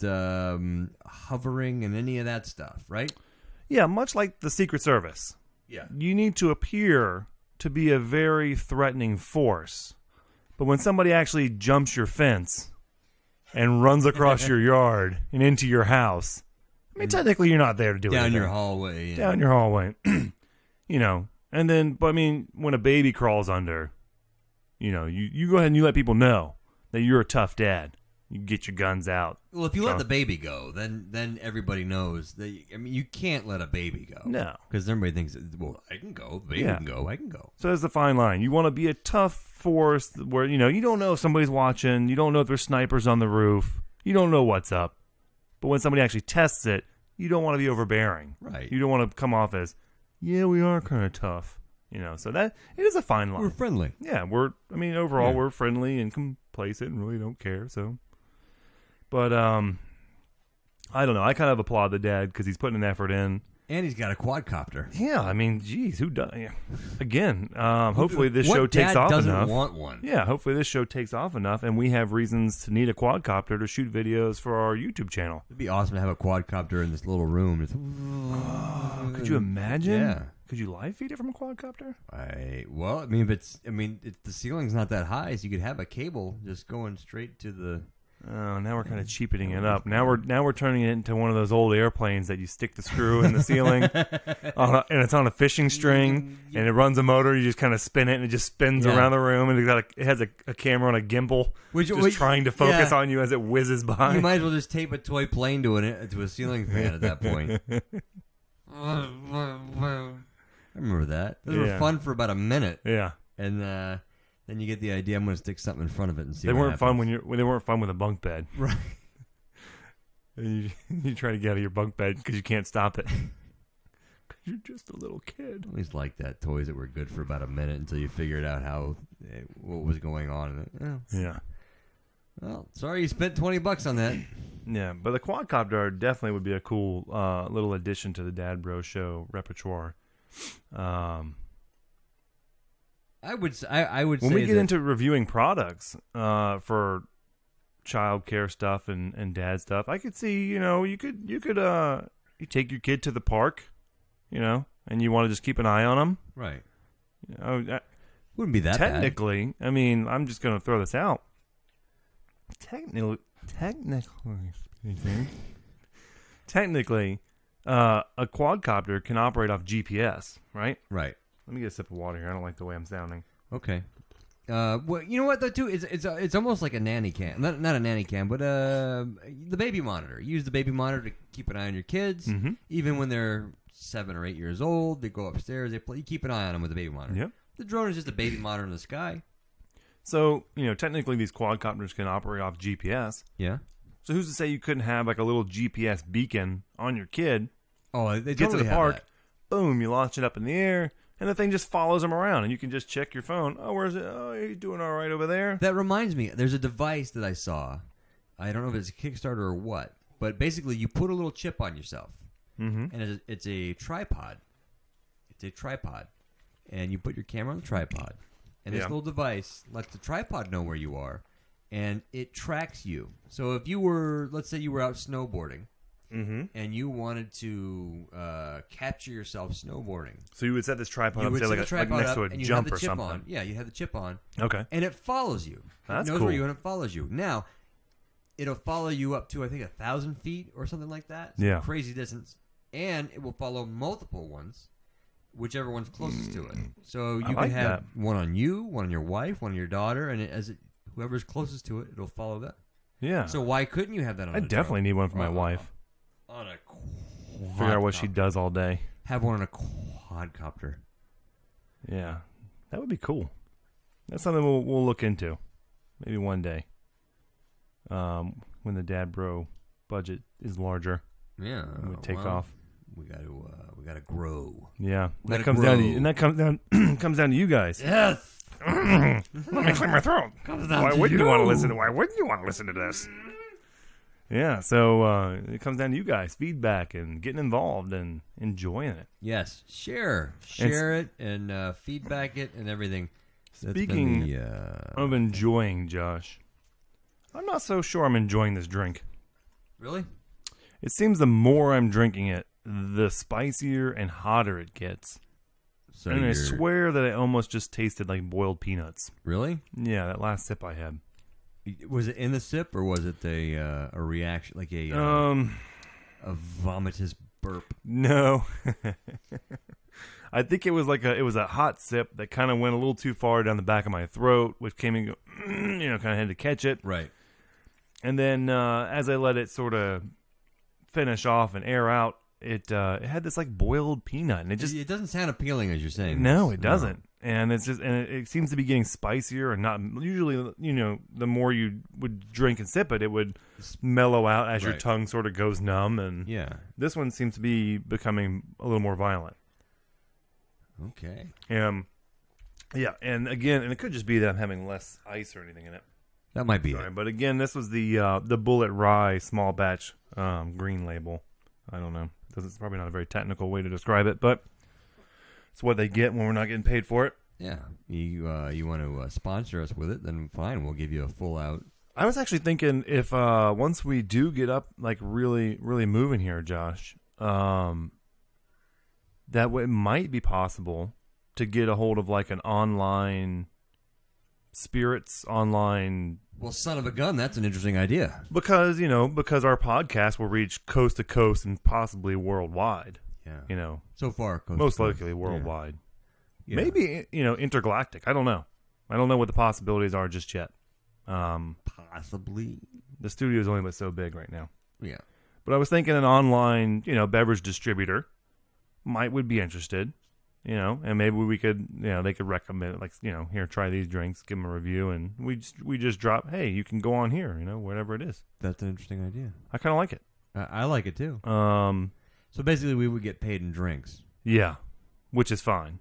hovering and any of that stuff, right? Yeah, much like the Secret Service. Yeah. You need to appear to be a very threatening force. But when somebody actually jumps your fence and runs across your yard and into your house, I mean, technically, you're not there to do down anything. your hallway. Yeah. Down your hallway. And then, but I mean, when a baby crawls under, you go ahead and you let people know that you're a tough dad. You get your guns out. Well, if you let the baby go, then everybody knows that. You can't let a baby go. No. Because everybody thinks, well, I can go. The baby can go. I can go. So there's the fine line. You want to be a tough force where, you don't know if somebody's watching. You don't know if there's snipers on the roof. You don't know what's up. But when somebody actually tests it, you don't want to be overbearing. Right. You don't want to come off as, yeah, we are kind of tough. So that it is a fine line. We're friendly. Yeah, overall we're friendly and complacent and really don't care. So, but I don't know. I kind of applaud the dad because he's putting an effort in. And he's got a quadcopter. Yeah, I mean, geez, who does? Yeah. Again, hopefully this show takes off doesn't enough. Want one? Yeah, hopefully this show takes off enough, and we have reasons to need a quadcopter to shoot videos for our YouTube channel. It'd be awesome to have a quadcopter in this little room. Could you imagine? Yeah. Could you live feed it from a quadcopter? The ceiling's not that high, so you could have a cable just going straight to the. Oh, now we're kind of cheapening it up. Now we're turning it into one of those old airplanes that you stick the screw in the ceiling, and it's on a fishing string, and it runs a motor. You just kind of spin it, and it just spins around the room, and it has a camera on a gimbal, trying to focus on you as it whizzes by. You might as well just tape a toy plane to a ceiling fan at that point. I remember that. Those were fun for about a minute. Yeah, and. Then you get the idea. I'm going to stick something in front of it and see. They weren't fun when they weren't fun with a bunk bed, right? And you try to get out of your bunk bed because you can't stop it. Because you're just a little kid. I always like that. Toys that were good for about a minute until you figured out what was going on. Yeah. Well, sorry you spent $20 on that. Yeah, but the quadcopter definitely would be a cool little addition to the Dad Bro Show repertoire. I would when say we get into reviewing products for child care stuff and dad stuff, I could see, you take your kid to the park, and you want to just keep an eye on them. Right. Wouldn't be that technically, bad. I mean, I'm just going to throw this out. Technically speaking, a quadcopter can operate off GPS, right? Right. Let me get a sip of water here. I don't like the way I'm sounding. Okay. Well, you know what though too? It's almost like a nanny cam, not a nanny cam, but the baby monitor. You use the baby monitor to keep an eye on your kids, even when they're 7 or 8 years old. They go upstairs, they play. You keep an eye on them with the baby monitor. Yep. The drone is just a baby monitor in the sky. So technically these quadcopters can operate off GPS. Yeah. So who's to say you couldn't have like a little GPS beacon on your kid? Oh, they get totally to the park. That. Boom! You launch it up in the air. And the thing just follows him around, and you can just check your phone. Oh, where's it? Oh, he's doing all right over there. That reminds me, there's a device that I saw. I don't know if it's a Kickstarter or what, but basically you put a little chip on yourself, and it's a tripod. It's a tripod, and you put your camera on the tripod, and this little device lets the tripod know where you are, and it tracks you. So if you were, let's say you were out snowboarding, and you wanted to capture yourself snowboarding. So you would set this tripod up, say, like next to a jump or something. On. Yeah, you have the chip on. Okay. And it follows you. That's it knows cool. where you are and it follows you. Now, it'll follow you up to, I think, 1,000 feet or something like that. Yeah. Crazy distance. And it will follow multiple ones, whichever one's closest to it. So you can have one on you, one on your wife, one on your daughter, and whoever's closest to it, it'll follow them. Yeah. So why couldn't you have that on I definitely need one for my wife. On a figure out what she does all day. Have one on a quadcopter. Yeah, that would be cool. That's something we'll look into, maybe one day. When the Dad Bro budget is larger. Yeah, we take off. We got to grow. Yeah, that comes down to, and that comes down comes down to you guys. Yes. Let me clear my throat. Why wouldn't you want to listen? Why wouldn't you want to listen to this? Yeah, so it comes down to you guys, feedback and getting involved and enjoying it. Yes, share it and feedback it and everything. Speaking of enjoying, Josh, I'm not so sure I'm enjoying this drink. Really? It seems the more I'm drinking it, the spicier and hotter it gets. So and I swear that it almost just tasted like boiled peanuts. Really? Yeah, that last sip I had. Was it in the sip or was it a reaction, like a vomitous burp? No. I think it was a hot sip that kind of went a little too far down the back of my throat, which came and go, kind of had to catch it. Right. And then as I let it sort of finish off and air out, it had this like boiled peanut, and it doesn't sound appealing as you're saying. No, it doesn't. And it's just, and it seems to be getting spicier and not usually, the more you would drink and sip it, it would mellow out as your tongue sort of goes numb. And yeah, this one seems to be becoming a little more violent. Okay. Yeah, and again, and it could just be that I'm having less ice or anything in it. That might be Sorry, it. but again, this was the Bullet Rye small batch green label. I don't know. It's probably not a very technical way to describe it, but it's what they get when we're not getting paid for it. Yeah. You want to sponsor us with it, then fine. We'll give you a full out. I was actually thinking if once we do get up, like really, really moving here, Josh, that way it might be possible to get a hold of like an online spirits online. Well, son of a gun, that's an interesting idea. Because our podcast will reach coast to coast and possibly worldwide. Yeah. So far, Most likely worldwide. Yeah. Maybe, intergalactic. I don't know. I don't know what the possibilities are just yet. Possibly. The studio's only but so big right now. Yeah. But I was thinking an online, beverage distributor would be interested, and maybe we could, they could recommend, like, here, try these drinks, give them a review, and we just drop, hey, you can go on here, whatever it is. That's an interesting idea. I kind of like it. I like it too. So basically, we would get paid in drinks. Yeah, which is fine.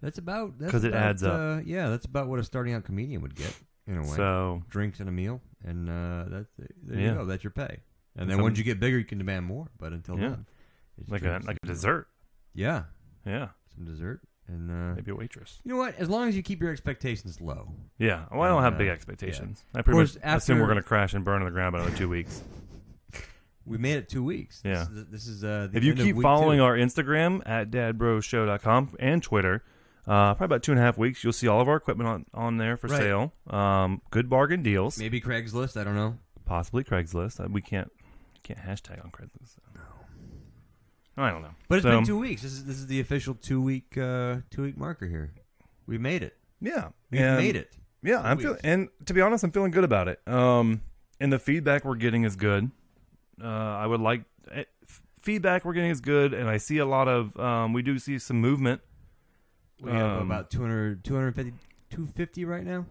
That's about because it adds up. Yeah, that's about what a starting out comedian would get in a way. So drinks and a meal, and there Yeah. you go. That's your pay. And then once you get bigger, you can demand more. But until then, it's like drinks a and dessert. Yeah, some dessert, and maybe a waitress. You know what? As long as you keep your expectations low. Yeah, well, I don't have big expectations. Yeah. I pretty much After, assume we're going to crash and burn on the ground in another 2 weeks. We made it 2 weeks. Yeah. This is the if you end of keep week following 2. our Instagram at dadbroshow.com and Twitter, probably about 2.5 weeks, you'll see all of our equipment on there for sale. Good bargain deals. Maybe Craigslist. I don't know. Possibly Craigslist. We can't hashtag on Craigslist. So. No. I don't know. But it's been 2 weeks. This is the official 2 week marker here. We made it. Yeah, we made it. Yeah, I'm feeling, and to be honest, I'm feeling good about it. And the feedback we're getting is good. I would like feedback we're getting is good, and I see a lot of. We do see some movement. We have about 250 right now.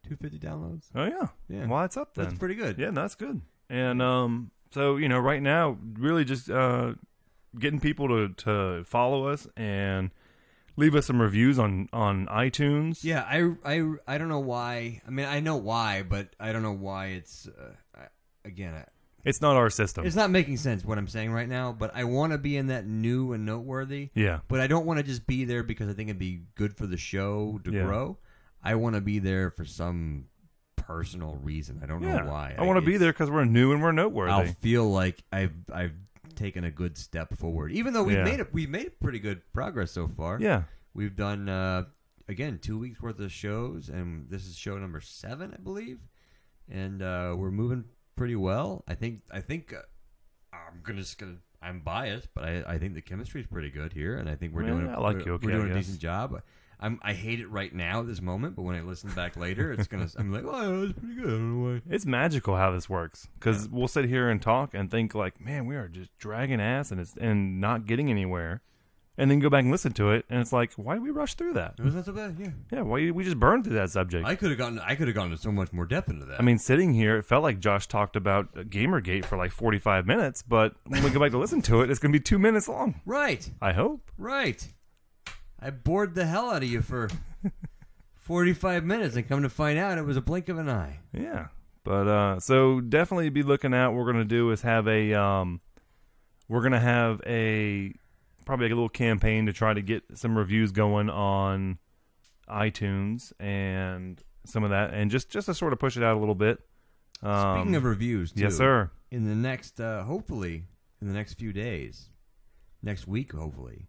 250 downloads. Oh yeah, yeah. Well, it's up then. That's pretty good. Yeah, that's good. And so right now, really just getting people to follow us and leave us some reviews on iTunes. Yeah, I don't know why. I mean, I know why, but I don't know why it's it's not our system. It's not making sense what I'm saying right now, but I want to be in that new and noteworthy. Yeah. But I don't want to just be there because I think it'd be good for the show to grow. I want to be there for some personal reason. I don't know why. I want to be there because we're new and we're noteworthy. I'll feel like I've taken a good step forward, even though we've made pretty good progress so far. Yeah. We've done again 2 weeks worth of shows, and this is show number 7, I believe, and we're moving pretty well. I think I'm biased, but I think the chemistry is pretty good here, and I think we're doing we're doing a decent job. I hate it right now at this moment, but when I listen back later, I'm like, oh, that's pretty good. I don't know why. It's magical how this works, because we'll sit here and talk and think like, man, we are just dragging ass and not getting anywhere. And then go back and listen to it, and it's like, why did we rush through that? It was not so bad, yeah. Yeah, why we just burned through that subject? I could have gone into so much more depth into that. I mean, sitting here, it felt like Josh talked about Gamergate for like 45 minutes, but when we go back to listen to it, it's going to be 2 minutes long. Right. I hope. Right. I bored the hell out of you for 45 minutes, and come to find out, it was a blink of an eye. Yeah. But so definitely be looking out. What we're going to do is have probably like a little campaign to try to get some reviews going on iTunes and some of that, and just to sort of push it out a little bit. Speaking of reviews, too, yes, sir. In the next, hopefully, in the next few days, next week, hopefully,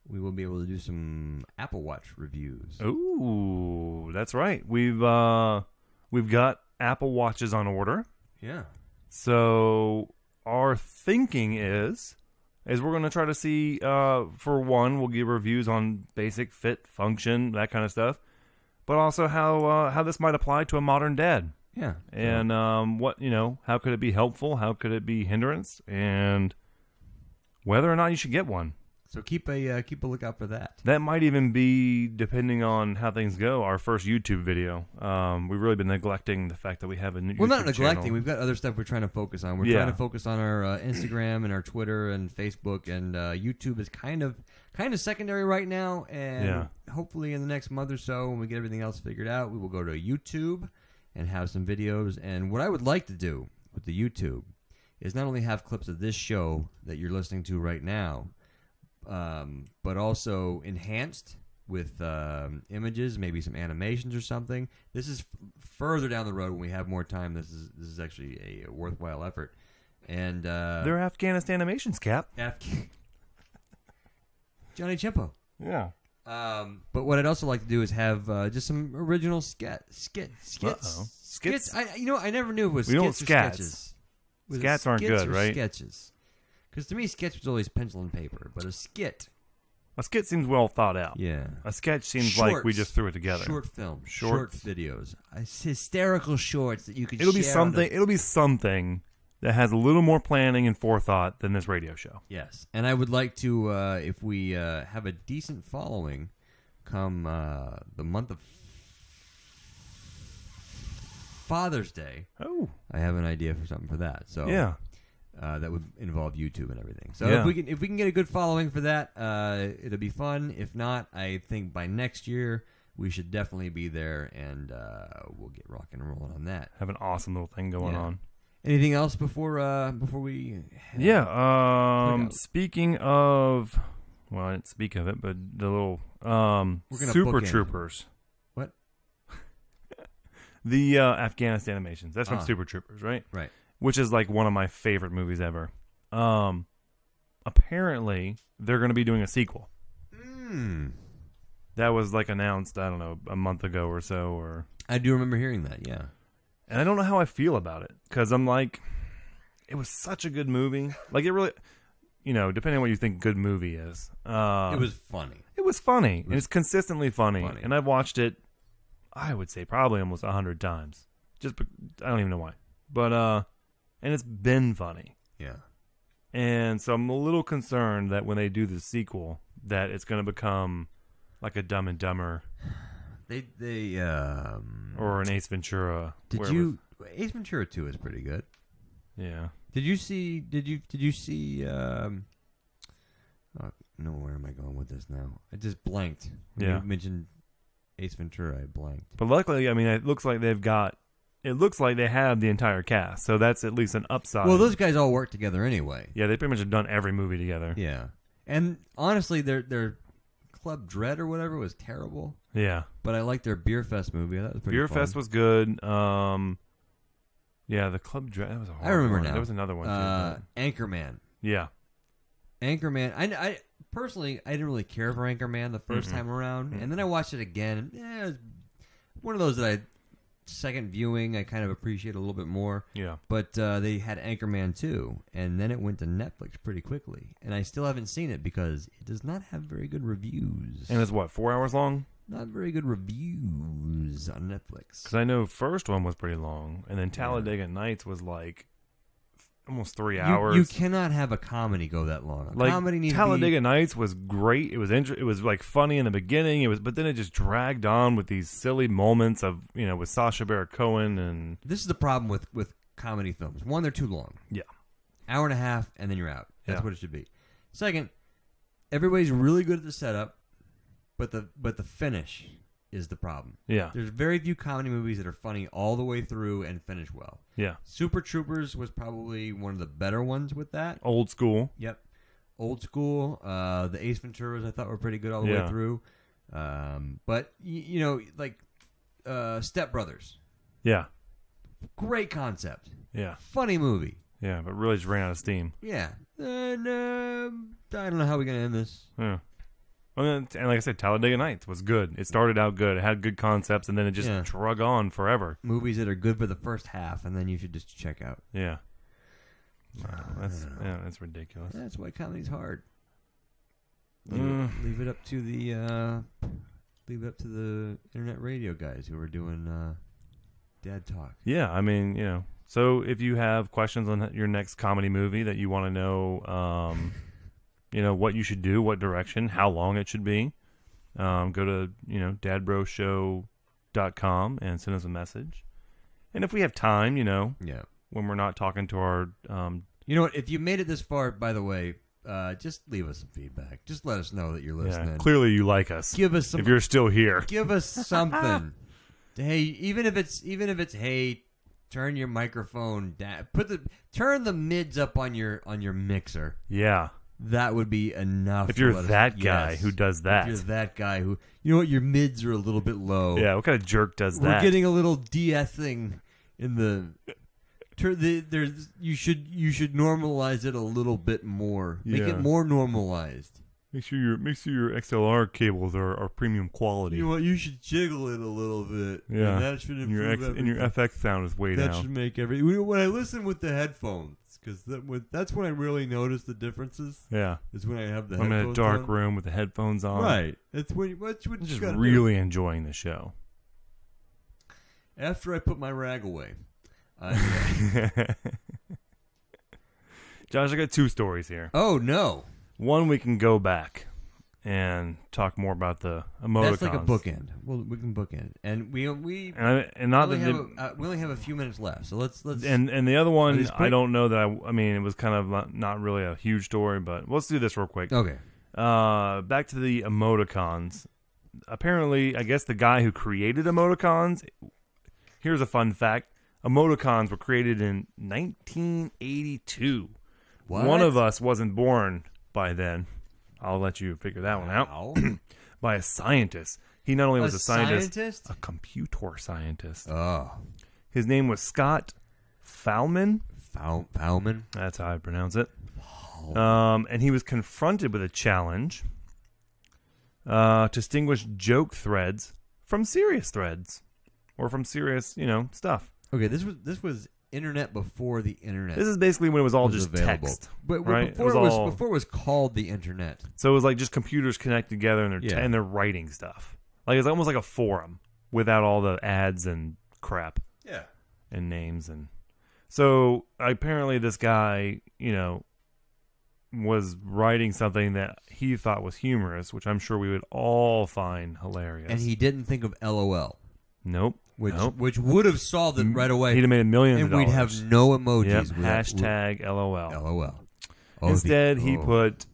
we will be able to do some Apple Watch reviews. Ooh, that's right. We've got Apple Watches on order. Yeah. So our thinking is we're going to try to see, for one, we'll give reviews on basic fit, function, that kind of stuff, but also how this might apply to a modern dad. Yeah. And how could it be helpful? How could it be hindrance? And whether or not you should get one. So keep a lookout for that. That might even be, depending on how things go, our first YouTube video. We've really been neglecting the fact that we have a new Well, YouTube not neglecting. channel. We've got other stuff we're trying to focus on. We're Yeah. trying to focus on our Instagram and our Twitter and Facebook, and YouTube is kind of secondary right now. And hopefully in the next month or so, when we get everything else figured out, we will go to YouTube and have some videos. And what I would like to do with the YouTube is not only have clips of this show that you're listening to right now, but also enhanced with images, maybe some animations or something. This is further down the road when we have more time. This is actually a worthwhile effort. And They're Afghanistan animations, Cap. Johnny Chimpo. Yeah. But what I'd also like to do is have just some original skits. Uh-oh. Skits? I never knew if it was We don't skits or scats. sketches. Was it Scats aren't skits good, or right? Sketches. Because to me, sketch was always pencil and paper, but a skit, A skit seems well thought out. yeah. A sketch seems like we just threw it together. Short films, Shorts. short videos, hysterical shorts that you can. It'll be share on something. It'll be something that has a little more planning and forethought than this radio show. Yes, and I would like to, if we have a decent following, come the month of Father's Day. Oh, I have an idea for something for that. So yeah. that would involve YouTube and everything. So Yeah. if we can get a good following for that, it'll be fun. If not, I think by next year we should definitely be there, and we'll get rocking and rolling on that. Have an awesome little thing going Yeah. on. Anything else before we? Yeah. out. Speaking of, well, I didn't speak of it, but the little gonna Super bookend. Troopers. What? The Afghanistan animations. That's from Ah. Super Troopers, right? Right. Which is like one of my favorite movies ever. Apparently, they're going to be doing a sequel. That was like announced, I don't know, a month ago or so. Or I do remember hearing that. Yeah. And I don't know how I feel about it, because I'm like, it was such a good movie. Like, it really, depending on what you think good movie is. It was funny. It was funny. And it's consistently funny. funny. And I've watched it, I would say, probably almost 100 times. I don't even know why. But, and it's been funny. Yeah. And so I'm a little concerned that when they do the sequel, that it's going to become like a Dumb and Dumber They or an Ace Ventura. Did you? Ace Ventura 2 is pretty good. Yeah. Did you see? Did you see? Oh, no, where am I going with this now? I just blanked. When Yeah. you mentioned Ace Ventura, I blanked. But luckily, I mean, it looks like they have the entire cast, so that's at least an upside. Well, those guys all work together anyway. Yeah, they pretty much have done every movie together. Yeah, and honestly, their Club Dread or whatever was terrible. Yeah. But I liked their Beer Fest movie. That was pretty Beer fun. Fest was good. Yeah, the Club Dread. That was a horrible I remember one. now. There was another one too. Anchorman. Yeah. Anchorman. I personally, I didn't really care for Anchorman the first time around, and then I watched it again. And it was one of those that second viewing, I kind of appreciate a little bit more. Yeah. But they had Anchorman 2, and then it went to Netflix pretty quickly. And I still haven't seen it because it does not have very good reviews. And it's what, 4 hours long? Not very good reviews on Netflix. Because I know first one was pretty long, and then Talladega Nights was like almost 3 hours. You cannot have a comedy go that long. A like comedy needs Talladega to be... Nights was great. It was it was like funny in the beginning. But then it just dragged on with these silly moments of with Sacha Baron Cohen and. This is the problem with comedy films. One, they're too long. Yeah. Hour and a half, and then you're out. That's Yeah. what it should be. Second, everybody's really good at the setup, but the finish is the problem. Yeah. There's very few comedy movies that are funny all the way through and finish well. Yeah. Super Troopers was probably one of the better ones with that. Old school. Yep. Old school. The Ace Venturas I thought were pretty good all the way through. But like Step Brothers. Yeah. Great concept. Yeah. Funny movie. Yeah, but really just ran out of steam. Yeah. And I don't know how we're gonna end this. Yeah. And like I said, Talladega Nights was good. It started out good. It had good concepts, and then it just drug on forever. Movies that are good for the first half, and then you should just check out. Yeah. That's ridiculous. That's why comedy's hard. Leave it up to the internet radio guys who are doing dad talk. Yeah, I mean, So if you have questions on your next comedy movie that you want to know, what you should do, what direction, how long it should be, go to, dadbroshow.com and send us a message. And if we have time, Yeah. when we're not talking to our, You know what? If you made it this far, by the way, just leave us some feedback. Just let us know that you're listening. clearly you like us. Give us some. If you're still here. Give us something. Hey, even if it's hey, turn your microphone down. Turn the mids up on your mixer. Yeah. That would be enough. If you're to let us- that guy yes. who does that. If you're that guy who, you know what, your mids are a little bit low. Yeah, what kind of jerk does We're that? getting a little de-ething in the. You should normalize it a little bit more. Make Yeah. it more normalized. Make sure your XLR cables are premium quality. You know what? You should jiggle it a little bit. Yeah. And that should and your improve and your everything. FX sound is way That down. should make when I listen with the headphones, because that's when I really notice the differences. Yeah. Is when I have the I'm headphones in a dark on. room with the headphones on. Right. That's what I'm you just gotta really enjoying the show. do. After I put my rag away, Josh, I got 2 stories here. oh no, One, we can go back and talk more about the emoticons. that's like a bookend. Well, we can bookend, and we And not only that we only have a few minutes left, so let's and the other one, these I quick? don't know that I mean, it was kind of not really a huge story, but let's do this real quick. okay. Back to the emoticons. Apparently, I guess the guy who created emoticons, here's a fun fact. Emoticons were created in 1982. What? One of us wasn't born by then. I'll let you figure that one out. Wow. By a scientist. He not only was a scientist? a computer scientist. Oh, His name was Scott Fahlman. Fahlman. That's how I pronounce it. And he was confronted with a challenge to distinguish joke threads from serious threads, or from serious, stuff. Okay, this was internet before the internet. This is basically when it was all was just available. text, But right? before it was called the internet. So it was like just computers connected together, and Yeah. and they're writing stuff. Like it's almost like a forum without all the ads and crap. Yeah. And names. And so apparently this guy, was writing something that he thought was humorous, which I'm sure we would all find hilarious. And he didn't think of LOL, Nope. which would have solved it right away. He'd have made millions and of we'd dollars. have no emojis. Yep. with that- Hashtag LOL. LOL. Oh, Instead, he oh. put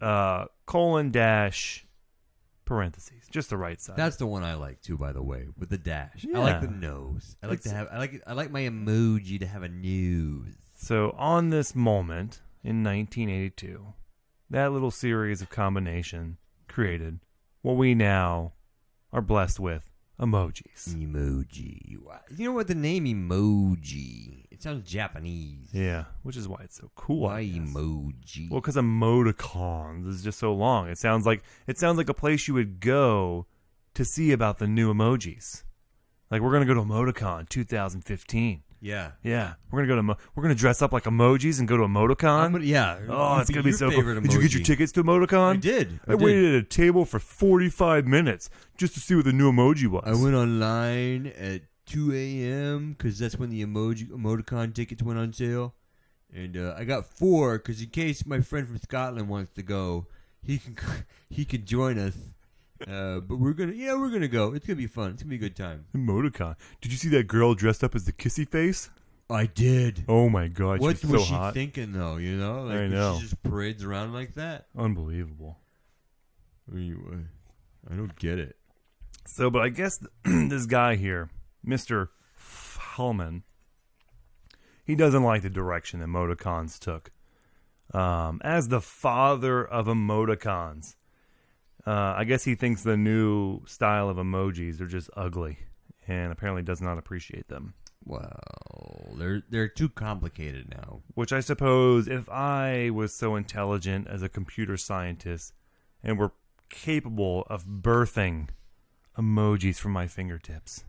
colon dash parentheses, just the right side. That's the one I like too, by the way, with the dash. I Yeah. like the nose. I like my emoji to have a nose. So on this moment in 1982, that little series of combination created what we now are blessed with, emojis. Emoji. You know what? The name emoji. It sounds Japanese. Yeah, which is why it's so cool. Why I guess. emoji? Well, because emoticons is just so long. It sounds like a place you would go to see about the new emojis. Like we're gonna go to Emoticon 2015. yeah. Yeah, we're gonna dress up like emojis and go to Emoticon. Yeah. Oh, it's gonna be Your so cool. favorite Did you get your emoji. tickets to Emoticon? I did. I waited at a table for 45 minutes just to see what the new emoji was. I went online at 2 a.m. because that's when the emoticon tickets went on sale, and I got 4 because in case my friend from Scotland wants to go, he can join us. But we're gonna go. It's gonna be fun. It's gonna be a good time. Emoticon. Did you see that girl dressed up as the kissy face? I did. Oh my god, What she's was so she hot. thinking though? You know, like, I know. She just parades around like that. Unbelievable. I don't get it. So, but I guess this guy here, Mr. Fahlman, he doesn't like the direction emoticons took. As the father of emoticons, I guess he thinks the new style of emojis are just ugly, and apparently does not appreciate them. Well, they're too complicated now. Which I suppose, if I was so intelligent as a computer scientist and were capable of birthing emojis from my fingertips,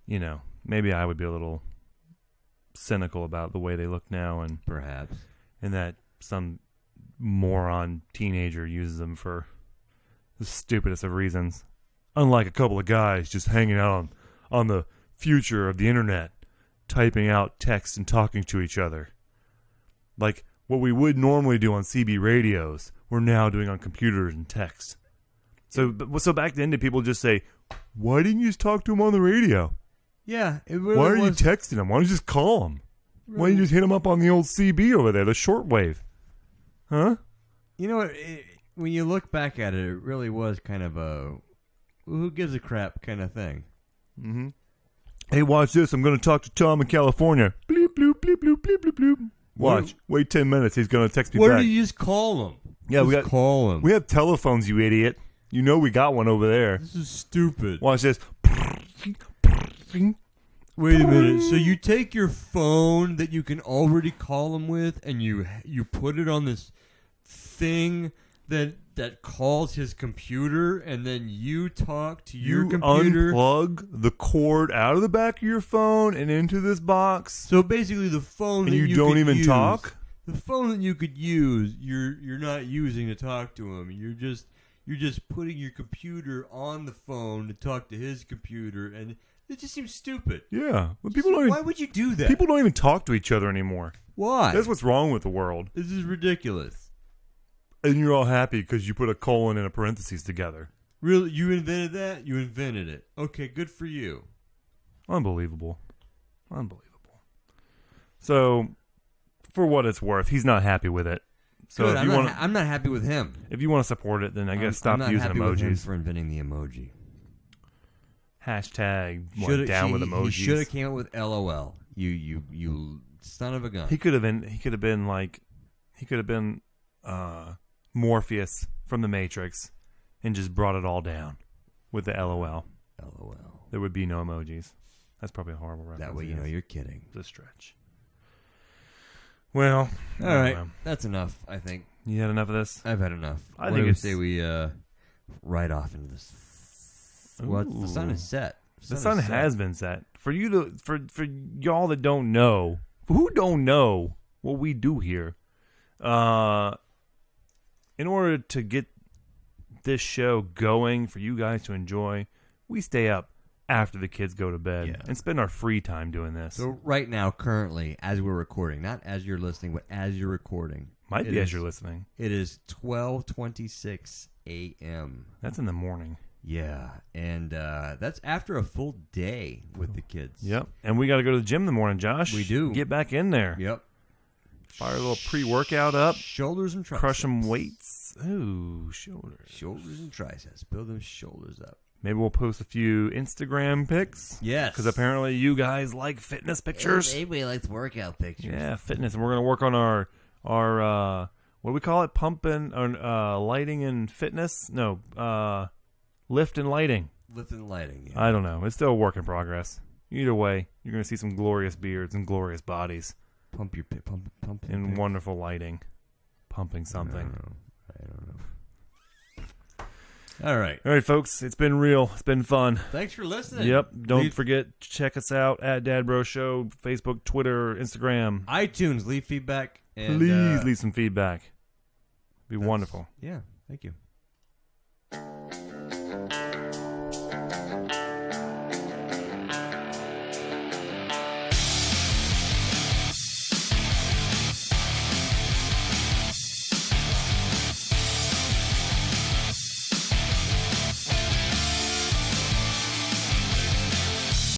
maybe I would be a little cynical about the way they look now, and Perhaps. that some moron teenager uses them for the stupidest of reasons. Unlike a couple of guys just hanging out on the future of the internet, typing out text and talking to each other. Like what we would normally do on CB radios, we're now doing on computers and text. So back then, did people just say, "Why didn't you just talk to him on the radio? Yeah, it really Why are you was. texting him? Why don't you just call him? Why don't you just hit him up on the old CB over there, the shortwave? Huh?" You know what? When you look back at it, it really was kind of a who gives a crap kind of thing. Mm-hmm. Hey, watch this. I'm going to talk to Tom in California. Bleep, bloop, bleep, bloop, bleep, bloop, bloop. Watch. Wait 10 minutes. He's going to text me Why back. don't you just call him? Yeah, just call him. We have telephones, you idiot. You know we got one over there. This is stupid. Watch this. Wait a minute. So you take your phone that you can already call him with, and you put it on this thing that calls his computer, and then you talk to your computer. Unplug the cord out of the back of your phone and into this box. So basically, the phone And that you you don't could even use, talk? The phone that you could use, you're not using to talk to him. You're just putting your computer on the phone to talk to his computer, and it just seems stupid. Yeah. But people don't Why even, would you do that? people don't even talk to each other anymore. Why? That's what's wrong with the world. This is ridiculous. And you're all happy because you put a colon and a parentheses together. Really? You invented that? You invented it. Okay, good for you. Unbelievable. So, for what it's worth, he's not happy with it. So Good. if you want, I'm not happy with him. if you want to support it, then I guess stop I'm not using happy with him emojis. for inventing the emoji. Hashtag Shoulda- down with he emojis. should have came up with LOL. You son of a gun. He could have been Morpheus from the Matrix and just brought it all down with the LOL. LOL. There would be no emojis. That's probably a horrible reference. That way you know you're kidding. It's a stretch. Well, All right, that's enough. I think You had enough of this? I've had enough. I What think do we it's- say we ride off into this. Well, the sun is set. The sun has been set. For you to for y'all that don't know, who don't know what we do here, in order to get this show going for you guys to enjoy, we stay up after the kids go to bed and spend our free time doing this. So right now, currently, as we're recording, not as you're listening, but as you're recording. Might be as you're listening. It is 12:26 a.m. That's in the morning. Yeah, and that's after a full day with the kids. Yep. And we got to go to the gym in the morning, Josh. We do. Get back in there. Yep. Fire a little pre-workout up. Shoulders and triceps. Crush some weights. Ooh, shoulders. Shoulders and triceps. Build them shoulders up. Maybe we'll post a few Instagram pics. Yes. Because apparently you guys like fitness pictures. Everybody likes workout pictures. Yeah, fitness. And we're going to work on our what do we call it? Pumping, lighting and fitness? No, lift and lighting. Lift and lighting, yeah. I don't know. It's still a work in progress. Either way, you're going to see some glorious beards and glorious bodies. Pump in wonderful lighting. Pumping something. I don't know. All right. All right, folks. It's been real. It's been fun. Thanks for listening. Yep. Don't forget, check us out at Dad Bro Show, Facebook, Twitter, Instagram. iTunes, leave feedback. And, Please leave some feedback. Be wonderful. Yeah. Thank you.